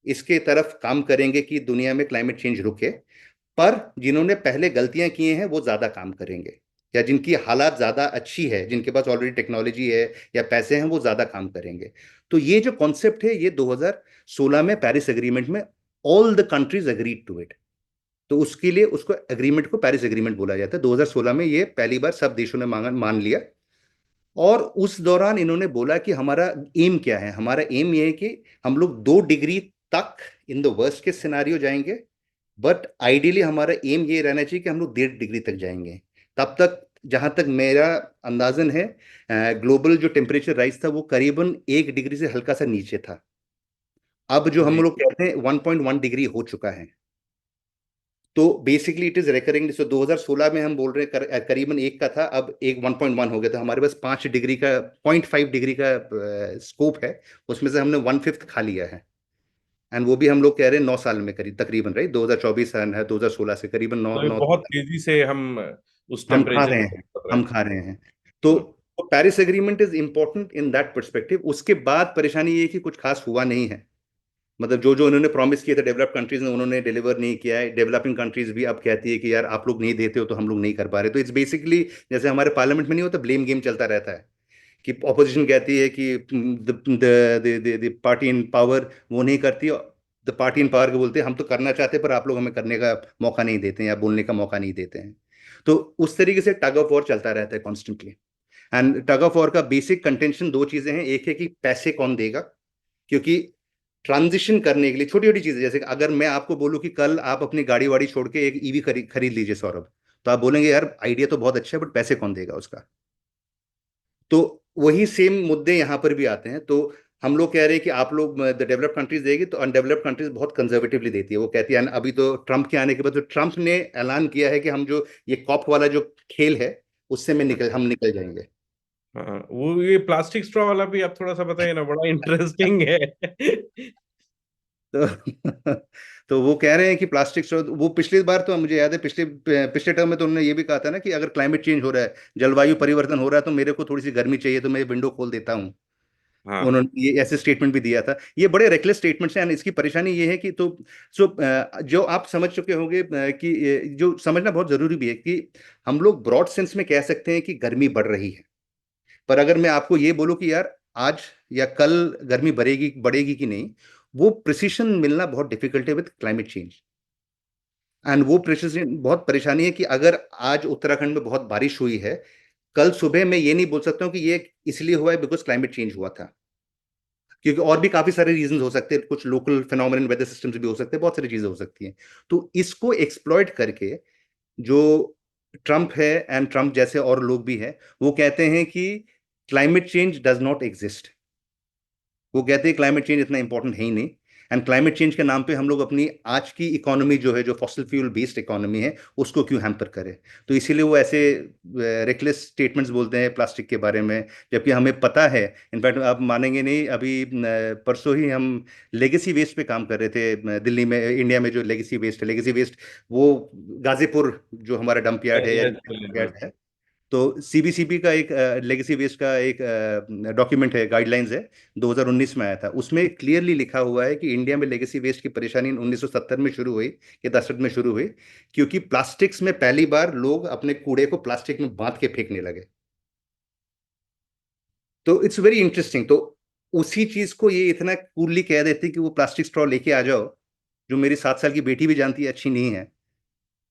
इसके तरफ काम करेंगे कि दुनिया में क्लाइमेट चेंज रुके, पर जिन्होंने पहले गलतियां की हैं वो ज्यादा काम करेंगे, या जिनकी हालात ज्यादा अच्छी है, जिनके पास ऑलरेडी टेक्नोलॉजी है या पैसे हैं, वो ज्यादा काम करेंगे। तो ये जो कॉन्सेप्ट है, ये 2016 में पेरिस एग्रीमेंट में all the countries agreed to it. तो उसके लिए उसको एग्रीमेंट को पेरिस एग्रीमेंट बोला जाता है। 2016 में ये पहली बार सब देशों ने मान लिया। और उस दौरान इन्होंने बोला कि हमारा एम क्या है? हमारा एम ये है कि हम लोग 2 डिग्री तक इन द वर्स्ट के सिनारियो जाएंगे, बट आइडियली हमारा एम ये रहना चाहिए कि हम लोग 1.5 डिग्री तक जाएंगे। तब तक जहां तक मेरा अंदाजन है, ग्लोबल जो टेम्परेचर राइज था वो करीबन 1 डिग्री से हल्का सा नीचे था। अब जो हम जी। लोग कहते हैं 1.1 डिग्री हो चुका है। तो बेसिकली इट इज रेकरिंग। सो 2016 में हम बोल रहे हैं करीबन एक का था, अब एक 1.1 हो गया। तो हमारे पास 5 डिग्री का, 0.5 डिग्री का स्कोप है। उसमें से हमने 1/5 खा लिया है। एंड वो भी हम लोग कह रहे हैं 9 साल में करीब, तकरीबन राइट 2024 सन है, 2016 से करीबन नौ तो ये नौ बहुत तेजी से हम उस हम खा टेम्परेचर रहे को हैं। कर रहे हम हैं। खा रहे हैं। तो Paris agreement is important in that perspective. उसके बाद परेशानी ये है कि कुछ खास हुआ नहीं है। मतलब जो जो उन्होंने प्रॉमिस किए थे डेवलप्ड कंट्रीज ने, उन्होंने डिलीवर नहीं किया है। डेवलपिंग कंट्रीज भी अब कहती है कि यार आप लोग नहीं देते हो तो हम लोग नहीं कर पा रहे। तो इट्स बेसिकली जैसे हमारे पार्लियामेंट में नहीं होता, ब्लेम गेम चलता रहता है कि ऑपोजिशन कहती है कि द पार्टी इन पावर वो नहीं करती, द पार्टी इन पावर के बोलते हैं हम तो करना चाहते हैं पर आप लोग हमें करने का मौका नहीं देते हैं या बोलने का मौका नहीं देते हैं। तो उस तरीके से टग ऑफ वॉर चलता रहता है constantly. And tug of war का बेसिक कंटेंशन दो चीजें हैं। एक है कि पैसे कौन देगा, क्योंकि ट्रांजिशन करने के लिए छोटी छोटी चीजें, जैसे कि अगर मैं आपको बोलूं कि कल आप अपनी गाड़ी वाड़ी छोड़ के एक ईवी खरीद लीजिए सौरभ, तो आप बोलेंगे यार आइडिया तो बहुत अच्छा है, बट पैसे कौन देगा उसका? तो वही सेम मुद्दे यहाँ पर भी आते हैं। तो हम लोग कह रहे हैं कि आप लोग द डेवलप्ड कंट्रीज देगी, तो अनडेवलप्ड कंट्रीज बहुत कंजर्वेटिवली देती है। वो कहती है, अभी तो ट्रंप के आने के बाद तो ट्रंप ने ऐलान किया है कि हम जो ये कॉप वाला जो खेल है उससे हम निकल जाएंगे। हाँ, वो ये प्लास्टिक स्ट्रॉ वाला भी आप थोड़ा सा बताइए ना, बड़ा इंटरेस्टिंग है। तो तो वो कह रहे हैं कि प्लास्टिक स्ट्रॉ, वो पिछली बार तो मुझे याद है, पिछले पिछले टर्म में तो उन्होंने ये भी कहा था ना कि अगर क्लाइमेट चेंज हो रहा है, जलवायु परिवर्तन हो रहा है, तो मेरे को थोड़ी सी गर्मी चाहिए तो मैं विंडो खोल देता हूँ। हाँ। उन्होंने ये ऐसे स्टेटमेंट भी दिया था। ये बड़े रेकलेस स्टेटमेंट्स हैं। and इसकी परेशानी ये है कि तो जो आप समझ चुके होंगे कि जो समझना बहुत जरूरी भी है कि हम लोग ब्रॉड सेंस में कह सकते हैं कि गर्मी बढ़ रही है, पर अगर मैं आपको ये बोलूं कि यार आज या कल गर्मी बढ़ेगी बढ़ेगी कि नहीं, वो प्रिसिशन मिलना बहुत डिफिकल्ट है विद क्लाइमेट चेंज। एंड वो प्रिसिशन बहुत परेशानी है कि अगर आज उत्तराखंड में बहुत बारिश हुई है, कल सुबह मैं ये नहीं बोल सकता हूँ कि ये इसलिए हुआ है बिकॉज क्लाइमेट चेंज हुआ था, क्योंकि और भी काफी सारे रीजंस हो सकते हैं, कुछ लोकल फिनोमेनन वेदर सिस्टम्स भी हो सकते हैं, बहुत सारी चीजें हो सकती हैं। तो इसको एक्सप्लॉइट करके जो ट्रम्प है एंड ट्रम्प जैसे और लोग भी हैं, वो कहते हैं कि climate change does not exist. वो कहते हैं क्लाइमेट चेंज इतना इंपॉर्टेंट है ही नहीं, एंड क्लाइमेट चेंज के नाम पे हम लोग अपनी आज की इकोनॉमी जो है, जो फॉसिल फ्यूल बेस्ड इकोनॉमी है, उसको क्यों हैम्पर करें। तो इसीलिए वो ऐसे रेकलेस स्टेटमेंट्स बोलते हैं प्लास्टिक के बारे में, जबकि हमें पता है। इनफैक्ट आप मानेंगे नहीं, अभी परसों ही हम लेगेसी वेस्ट पे काम कर रहे थे दिल्ली में, इंडिया में जो लेगेसी वेस्ट है, लेगेसी वेस्ट वो गाजीपुर जो हमारा डंप यार्ड है या हाँ। यार्ड है। तो सीबीसीबी का एक लेगेसी वेस्ट का एक डॉक्यूमेंट है, गाइडलाइंस है, 2019 में आया था। उसमें क्लियरली लिखा हुआ है कि इंडिया में लेगेसी वेस्ट की परेशानी 1970 में शुरू हुई, के दशक में शुरू हुई, क्योंकि प्लास्टिक्स में पहली बार लोग अपने कूड़े को प्लास्टिक में बांध के फेंकने लगे। तो इट्स वेरी इंटरेस्टिंग। तो उसी चीज को ये इतना कूलली कह देते हैं कि वो प्लास्टिक स्ट्रॉ लेके आ जाओ, जो मेरी 7 साल की बेटी भी जानती है अच्छी नहीं है।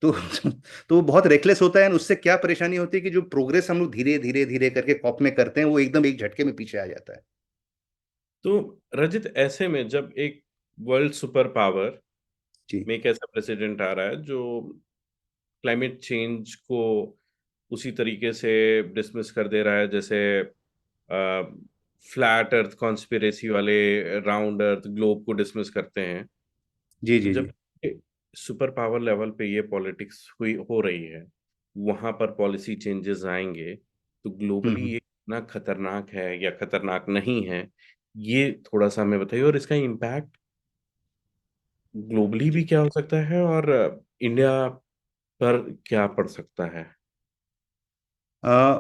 तो तो वो बहुत रेकलेस होता है, और उससे क्या परेशानी होती है कि जो प्रोग्रेस हम लोग धीरे धीरे धीरे करके कॉप में करते हैं, वो एकदम एक झटके में पीछे आ जाता है। तो रजित, ऐसे में जब एक वर्ल्ड सुपर पावर जी में एक ऐसा प्रेसिडेंट आ रहा है जो क्लाइमेट चेंज को उसी तरीके से डिसमिस कर दे रहा है जैसे फ्लैट अर्थ कॉन्स्पिरेसी वाले राउंड अर्थ ग्लोब को डिसमिस करते हैं, जी तो जी जब जी। सुपर पावर लेवल पे ये पॉलिटिक्स हुई हो रही है, वहां पर पॉलिसी चेंजेस आएंगे, तो ग्लोबली हम्म। ये कितना खतरनाक है या खतरनाक नहीं है, ये थोड़ा सा हमें बताइए। और इसका इम्पैक्ट ग्लोबली भी जी। क्या हो सकता है, और इंडिया पर क्या पड़ सकता है? आ,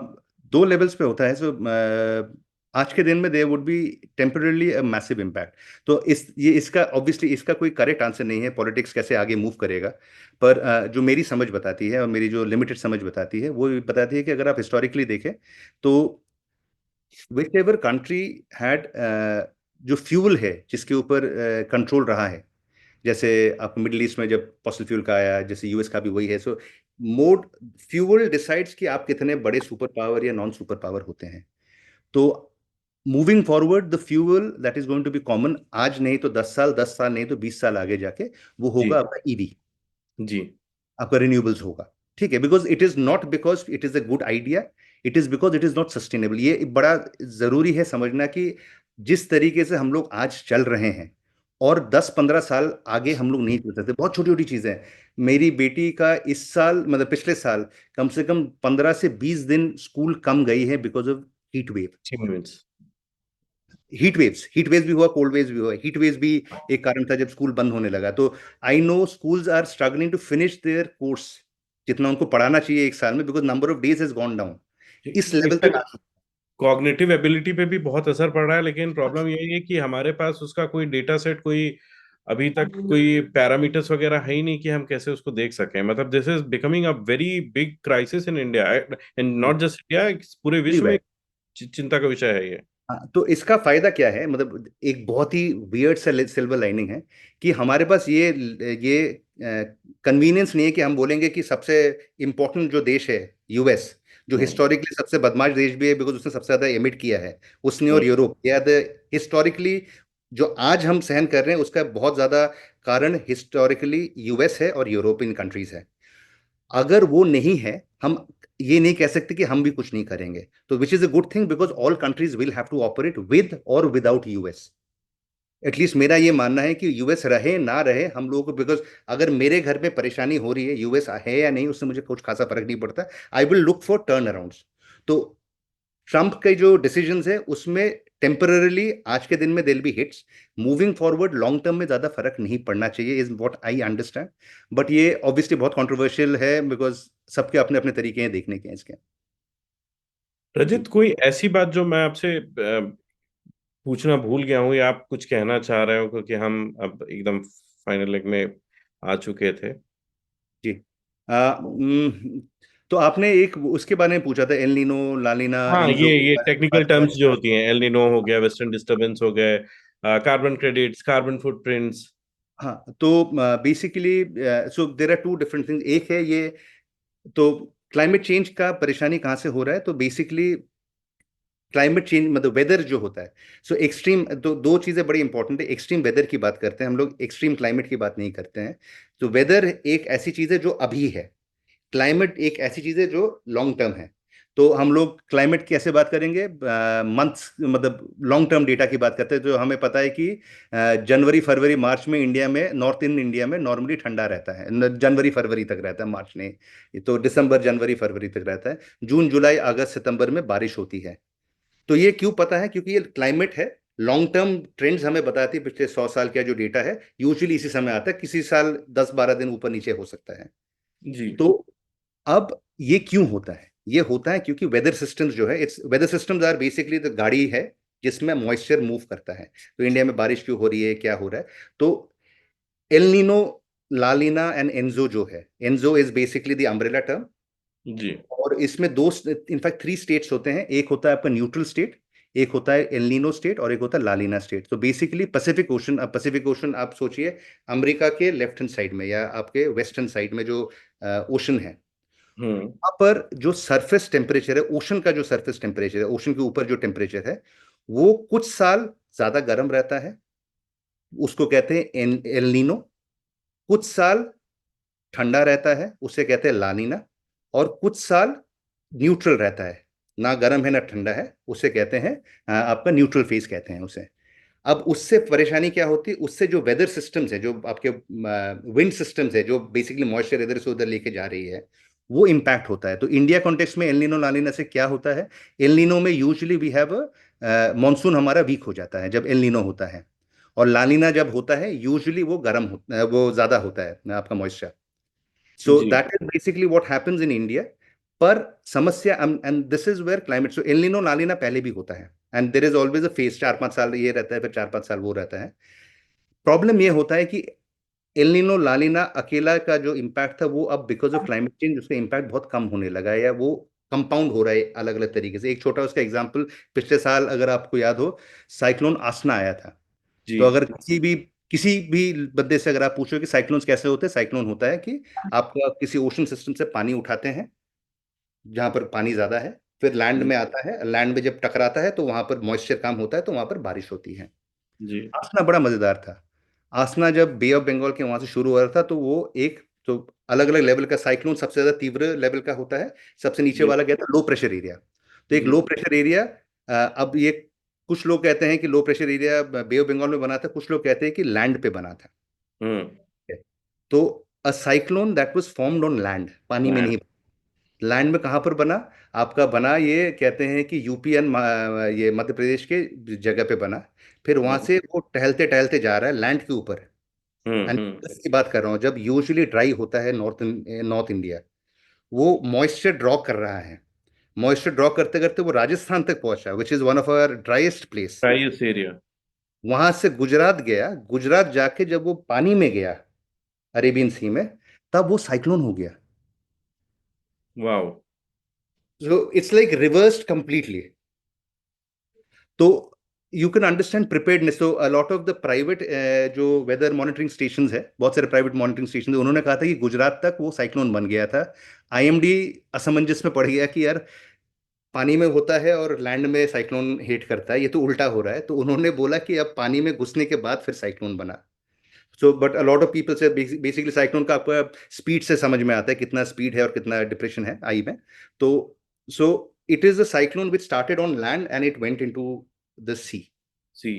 दो लेवल्स पे होता है। सो आज के दिन में there would be temporarily a massive impact. तो इसका ऑब्वियसली इसका कोई करेक्ट आंसर नहीं है, पॉलिटिक्स कैसे आगे मूव करेगा। पर जो मेरी समझ बताती है, और मेरी जो लिमिटेड समझ बताती है, वो बताती है कि अगर आप हिस्टोरिकली देखें, तो विच एवर कंट्री हैड जो फ्यूल है जिसके ऊपर कंट्रोल रहा है, जैसे आप मिडिल ईस्ट में जब फॉसिल फ्यूल का आया, जैसे यूएस का भी वही है। सो मोड फ्यूल डिसाइड्स कि आप कितने बड़े सुपर पावर या नॉन सुपर पावर होते हैं। तो moving forward the fuel that is going to be common, आज नहीं तो 10 साल, 10 साल नहीं तो 20 साल आगे जाके, वो जी। होगा आपका ईवी, जी। आपका रिन्यूएबल्स होगा। ठीक है, because it is not because it is a good idea, it is because it is not sustainable. ये बड़ा जरूरी है समझना कि जिस तरीके से हम लोग आज चल रहे हैं, और 10-15 साल आगे हम लोग नहीं चल सकते। बहुत छोटी छोटी चीजें हैं। मेरी बेटी का इस साल, मतलब पिछले साल, कम से कम 15 से 20 दिन स्कूल कम गई है because of heat wave. Achievements. Heat waves भी हुआ, कोल्ड वेव्स भी हुआ। हीट वेव्स भी एक कारण था जब स्कूल बंद होने लगा। तो I know schools are struggling to finish their course, जितना उनको पढ़ाना चाहिए एक साल में, because number of days has gone down. इस लेवल इसका तक कॉग्निटिव एबिलिटी पे भी बहुत असर पड़ रहा है, लेकिन प्रॉब्लम यही है कि हमारे पास उसका कोई डेटा सेट, कोई अभी तक कोई पैरामीटर्स वगैरह है ही नहीं कि हम कैसे उसको देख सकें। मतलब this is becoming a very big crisis in India, and not just India, पूरे विश्व में एवरीवेयर। चिंता का विषय है ये। हाँ, तो इसका फायदा क्या है, मतलब एक बहुत ही वियर्ड सा सिल्वर लाइनिंग है कि हमारे पास ये कन्वीनियंस नहीं है कि हम बोलेंगे कि सबसे इंपॉर्टेंट जो देश है, यूएस, जो हम्म। हिस्टोरिकली सबसे बदमाश देश भी है बिकॉज उसने सबसे ज्यादा एमिट किया है, उसने, और हम्म। यूरोप, या द हिस्टोरिकली जो आज हम सहन कर रहे हैं उसका बहुत ज्यादा कारण हिस्टोरिकली यूएस है और यूरोपियन कंट्रीज है। अगर वो नहीं है, हम ये नहीं कह सकते कि हम भी कुछ नहीं करेंगे। तो which is a good thing, because all countries will have to operate with or without US. At least मेरा ये मानना है कि यूएस रहे ना रहे हम लोगों को, बिकॉज अगर मेरे घर में परेशानी हो रही है, यूएस है या नहीं, उससे मुझे कुछ खासा फर्क नहीं पड़ता। I will look for turn around. तो ट्रंप के जो डिसीजंस है उसमें टेम्पररीली आज के दिन में दिल बी हिट्स, मूविंग फॉरवर्ड लॉन्ग टर्म में ज्यादा फर्क नहीं पड़ना चाहिए, is what I understand. But ये ऑब्वियसली बहुत कंट्रोवर्शियल है, बिकॉज सबके अपने अपने तरीके हैं देखने के इसके। जी रजित, कोई ऐसी बात जो मैं आपसे पूछना भूल गया हूँ, या आप कुछ कहना चाह रहे हो, क्योंकि हम अब एकदम फाइनल लेग में आ चुके थे? जी। तो आपने एक उसके बारे में पूछा था, एल नीनो, लालिना, हाँ, एनजो के ये बारे में टेक्निकल बात टर्म्स करें। जो होती हैं, एल नीनो हो गया, वेस्टर्न डिस्टरबेंस हो गए, कार्बन क्रेडिट्स, कार्बन फुटप्रिंट्स। हाँ, तो basically so there are two different things. एक है ये, तो क्लाइमेट चेंज का परेशानी कहाँ से हो रहा है, तो बेसिकली क्लाइमेट चेंज मतलब वेदर जो होता है, सो एक्सट्रीम, तो दो चीजें बड़ी इंपॉर्टेंट है। एक्सट्रीम वेदर की बात करते हैं हम लोग, एक्सट्रीम क्लाइमेट की बात नहीं करते हैं। तो वेदर एक ऐसी चीज है जो अभी है, क्लाइमेट एक ऐसी चीज है जो लॉन्ग टर्म है। तो हम लोग क्लाइमेट की ऐसे बात करेंगे, मंथ्स मतलब लॉन्ग टर्म डेटा की बात करते हैं। तो हमें पता है कि जनवरी फरवरी मार्च में इंडिया में, नॉर्थ इन इंडिया में नॉर्मली ठंडा रहता है, जनवरी फरवरी तक रहता है, मार्च नहीं तो दिसंबर जनवरी फरवरी तक रहता है। जून जुलाई अगस्त सितंबर में बारिश होती है। तो ये क्यों पता है? क्योंकि ये क्लाइमेट है, लॉन्ग टर्म ट्रेंड्स हमें बताती है। पिछले 100 साल का जो डेटा है यूजुअली इसी समय आता है, किसी साल 10-12 दिन ऊपर नीचे हो सकता है। जी। तो अब ये क्यों होता है? ये होता है क्योंकि वेदर सिस्टम्स जो है, it's weather systems are basically the गाड़ी है जिसमें मॉइस्चर मूव करता है। तो इंडिया में बारिश क्यों हो रही है, क्या हो रहा है? तो El Nino, La Nina and ENSO जो है, ENSO is basically the umbrella term. जी। और इसमें दो, इनफैक्ट 3 स्टेट्स होते हैं। एक होता है आपका न्यूट्रल स्टेट, एक होता है एल नीनो स्टेट, और एक होता है लालिना स्टेट। तो बेसिकली पैसिफिक ओशन, अब पैसिफिक ओशन आप सोचिए अमेरिका के लेफ्ट हैंड साइड में या आपके वेस्टर्न साइड में जो ओशन है, हम्म। वहां पर जो सरफेस टेम्परेचर है, ओशन का जो सरफेस टेम्परेचर है, ओशन के ऊपर जो टेम्परेचर है, वो कुछ साल ज्यादा गर्म रहता है, उसको कहते हैं एल नीनो। कुछ साल ठंडा रहता है, उसे कहते हैं लानीना। और कुछ साल न्यूट्रल रहता है, ना गर्म है ना ठंडा है, उसे कहते हैं आपका न्यूट्रल फेज कहते हैं उसे। अब उससे परेशानी क्या होती है? उससे जो वेदर सिस्टम्स है, जो आपके विंड सिस्टम्स है, जो बेसिकली मॉइस्चर इधर से उधर लेके जा रही है, वो इम्पैक्ट होता है। तो इंडिया कॉन्टेक्स्ट में एल नीनो लानिना से क्या होता है? एल नीनो में यूजुअली वी हैव मानसून हमारा वीक हो जाता है जब एल नीनो होता है। और लानिना जब होता है यूजुअली वो गर्म वो ज्यादा होता है आपका मॉइस्चर। सो जी। That is basically what happens in India. पर समस्या, and this is where climate, so El Nino La Nina पहले भी होता है, and there is always a phase, 4-5 साल ये रहता है, फिर 4-5 साल वो रहता है। प्रॉब्लम ये होता है कि एल नीनो लानिना अकेला का जो इम्पैक्ट था, वो अब बिकॉज ऑफ क्लाइमेट चेंज उसका इम्पैक्ट बहुत कम होने लगा है, या वो कंपाउंड हो रहा है अलग अलग तरीके से। एक छोटा उसका एग्जांपल, पिछले साल अगर आपको याद हो, साइक्लोन आसना आया था। जी। तो अगर किसी भी बंदे से अगर आप पूछो कि साइक्लोन्स कैसे होते हैं, साइक्लोन होता है कि आपका किसी ओशन सिस्टम से पानी उठाते हैं जहां पर पानी ज्यादा है, फिर लैंड जी। में आता है, लैंड में जब टकराता है तो वहां पर मॉइस्चर कम होता है, तो वहां पर बारिश होती है। जी। आसना बड़ा मजेदार था। आसना जब बे ऑफ बंगाल के वहां से शुरू हो रहा था, तो वो एक, तो अलग अलग लेवल का साइक्लोन सबसे ज्यादा तीव्र लेवल का होता है। सबसे नीचे जी। वाला क्या था? लो प्रेशर एरिया। तो एक जी। लो प्रेशर एरिया, अब ये कुछ लोग कहते हैं कि low pressure area Bay of Bengal में बना था, कुछ लोग कहते हैं कि लैंड पे बना था। हम्म। तो a cyclone that was formed on land, पानी में लैंड। नहीं। लैंड में कहाँ पर बना? आपका बना, ये कहते हैं कि यूपी एंड ये मध्य प्रदेश के जगह पे बना। फिर वहां हम्म। से वो टहलते टहलते जा रहा है लैंड के ऊपर। एंड हम्म। इसकी बात कर रहा हूँ, जब यूजुअली ड्राई होता है नॉर्थ नॉर्थ इंडिया, वो मॉइस्चर ड्रॉ कर रहा है। मॉइस्चर ड्रॉ करते करते वो राजस्थान तक पहुंचा, which is one of our driest place. Driest area. वहां से गुजरात गया, गुजरात जाके जब वो पानी में गया अरेबियन सी में, तब वो साइक्लोन हो गया। Wow. So it's like reversed completely. तो यू कैन अंडरस्टैंड प्रिपेयर्डनेस। तो a lot of the private जो वेदर मॉनिटरिंग स्टेशंस है, बहुत सारे प्राइवेट मॉनिटरिंग स्टेशन है, उन्होंने कहा था कि गुजरात तक वो साइक्लोन बन गया था। आईएमडी असमंजस में पड़ गया कि यार, पानी में होता है और लैंड में साइक्लोन हिट करता है, ये तो उल्टा हो रहा है। तो उन्होंने बोला कि अब पानी में घुसने के बाद फिर साइक्लोन बना। So but a lot of people से, बेसिकली साइक्लोन का आपका स्पीड से समझ में आता है, कितना स्पीड है और कितना डिप्रेशन है आई में। तो so it is a cyclone which started on land and it went into the sea. Sea.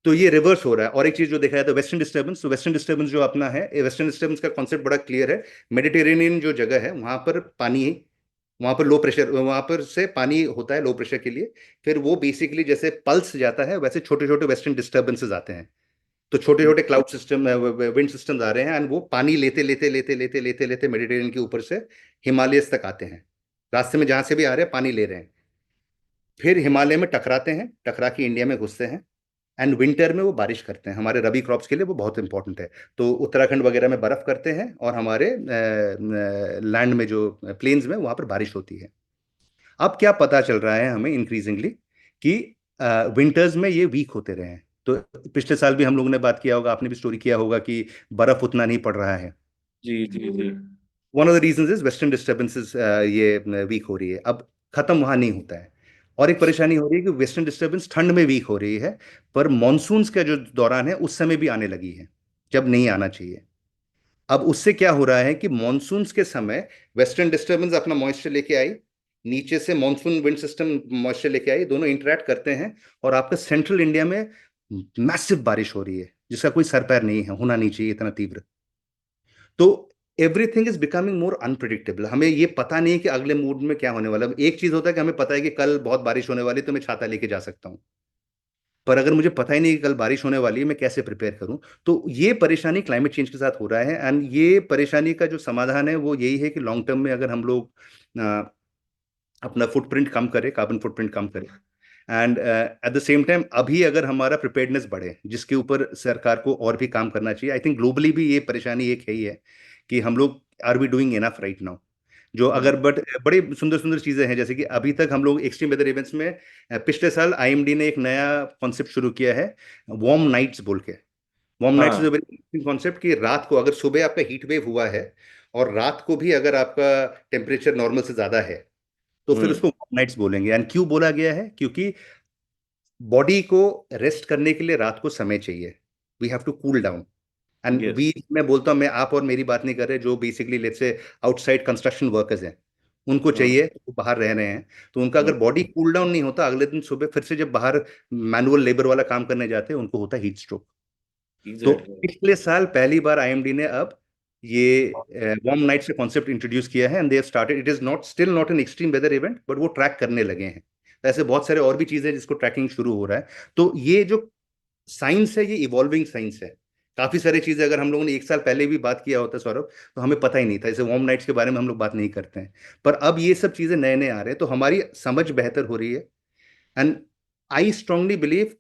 तो ये रिवर्स हो रहा है। और एक चीज जो देखा है, तो वेस्टर्न डिस्टर्बेंस, तो वेस्टर्न डिस्टर्बेंस जो अपना है, वेस्टर्न डिस्टर्बेंस का कॉन्सेप्ट बड़ा क्लियर है। मेडिटेरेनियन जो जगह है वहां पर पानी, वहां पर लो प्रेशर, वहां पर से पानी होता है लो प्रेशर के लिए। फिर वो बेसिकली जैसे पल्स जाता है, वैसे छोटे छोटे वेस्टर्न डिस्टर्बेंसेस आते हैं। तो छोटे छोटे क्लाउड सिस्टम, विंड सिस्टम्स आ रहे हैं, एंड वो पानी लेते लेते लेते लेते लेते लेते मेडिटेरियन के ऊपर से हिमालयस तक आते हैं। रास्ते में जहां से भी आ रहे हैं पानी ले रहे हैं, फिर हिमालय में टकराते हैं, टकरा के इंडिया में घुसते हैं। एंड विंटर में वो बारिश करते हैं। हमारे रबी क्रॉप्स के लिए वो बहुत इंपॉर्टेंट है। तो उत्तराखंड वगैरह में बर्फ करते हैं, और हमारे लैंड में जो प्लेन्स में वहां पर बारिश होती है। अब क्या पता चल रहा है हमें इंक्रीजिंगली कि विंटर्स में ये वीक होते रहे हैं। तो पिछले साल भी हम लोगों ने बात किया होगा, आपने भी स्टोरी किया होगा कि बर्फ उतना नहीं पड़ रहा है। जी जी जी। One of the reasons is western disturbances, ये वीक हो रही है। अब खत्म वहां नहीं होता है। और एक परेशानी हो रही है कि वेस्टर्न डिस्टर्बेंस ठंड में वीक हो रही है, पर मॉनसून्स का जो दौरान है उस समय भी आने लगी है, जब नहीं आना चाहिए। अब उससे क्या हो रहा है कि मॉनसून्स के समय वेस्टर्न डिस्टर्बेंस अपना मॉइस्चर लेके आई, नीचे से मॉनसून विंड सिस्टम मॉइस्चर लेके आई, दोनों इंटरेक्ट करते हैं, और आपका सेंट्रल इंडिया में मैसिव बारिश हो रही है, जिसका कोई सर पैर नहीं है, होना नहीं चाहिए इतना तीव्र। तो everything is becoming more unpredictable. हमें ये पता नहीं है कि अगले मूड में क्या होने वाला है। एक चीज होता है कि हमें पता है कि कल बहुत बारिश होने वाली है, तो मैं छाता लेके जा सकता हूँ। पर अगर मुझे पता ही नहीं कि कल बारिश होने वाली है, मैं कैसे प्रिपेयर करूं? तो ये परेशानी क्लाइमेट चेंज के साथ हो रहा है। एंड ये परेशानी का जो समाधान है वो यही है कि लॉन्ग टर्म में अगर हम लोग अपना फुटप्रिंट कम करें, कार्बन फुटप्रिंट कम करें, and at the same time अभी अगर हमारा प्रिपेयर्डनेस बढ़े, जिसके ऊपर सरकार को और भी काम करना चाहिए। आई थिंक ग्लोबली भी ये परेशानी एक है ही है कि हम लोग are we doing enough right now. जो हम्म अगर बट बड़ी सुंदर सुंदर चीजें हैं, जैसे कि अभी तक हम लोग एक्सट्रीम वेदर इवेंट्स में पिछले साल आईएमडी ने एक नया कॉन्सेप्ट शुरू किया है, वार्म नाइट्स बोल के। वार्म नाइट्स इज अ हाँ। वेरी इंटरेस्टिंग कॉन्सेप्ट कि रात को अगर सुबह आपका हीट वेव हुआ है, और रात को भी अगर आपका टेम्परेचर नॉर्मल से ज्यादा है, तो फिर हम्म। उसको वार्म नाइट्स बोलेंगे। एंड क्यों बोला गया है? क्योंकि बॉडी को रेस्ट करने के लिए रात को समय चाहिए। We have to cool down. And yes. We, मैं बोलता हूँ, मैं आप और मेरी बात नहीं कर रहे, जो basically let's say outside construction workers हैं, उनको हम्म चाहिए, वो बाहर रह रहे हैं। तो उनका अगर हम्म। बॉडी कूल डाउन नहीं होता, अगले दिन सुबह फिर से जब बाहर मैनुअल लेबर वाला काम करने जाते हैं, उनको होता है हीट स्ट्रोक। तो एग्जैक्टली। पिछले साल पहली बार आईएमडी ने अब ये वार्म नाइट्स का कॉन्सेप्ट इंट्रोड्यूस किया है, and they started. It is not still not an extreme weather event, but वो ट्रैक करने लगे हैं। तो ऐसे बहुत सारे और भी चीजें हैं जिसको ट्रैकिंग शुरू हो रहा है। तो ये जो साइंस है, ये इवॉल्विंग साइंस है। काफी सारी चीजें अगर हम लोगों ने एक साल पहले भी बात किया होता सौरभ, तो हमें पता ही नहीं था। जैसे वार्म नाइट्स के बारे में हम लोग बात नहीं करते हैं, पर अब ये सब चीजें नए नए आ रहे हैं, तो हमारी समझ बेहतर हो रही है। एंड आई स्ट्रांगली बिलीव,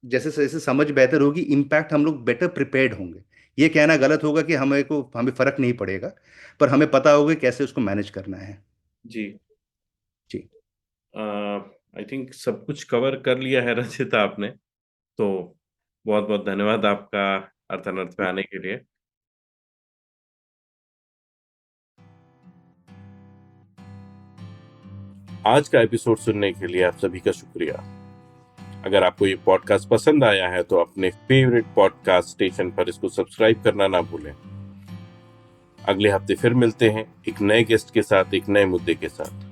जैसे जैसे समझ बेहतर होगी, इम्पैक्ट हम लोग बेटर प्रिपेयर्ड होंगे। ये कहना गलत होगा कि हमें फर्क नहीं पड़ेगा, पर हमें पता होगा कैसे उसको मैनेज करना है। जी। जी। आई थिंक सब कुछ कवर कर लिया है रचिता आपने। तो बहुत बहुत धन्यवाद आपका अर्थ अनर्थ पे आने के लिए। आज का एपिसोड सुनने के लिए आप सभी का शुक्रिया। अगर आपको ये पॉडकास्ट पसंद आया है तो अपने फेवरेट पॉडकास्ट स्टेशन पर इसको सब्सक्राइब करना ना भूलें। अगले हफ्ते फिर मिलते हैं एक नए गेस्ट के साथ, एक नए मुद्दे के साथ।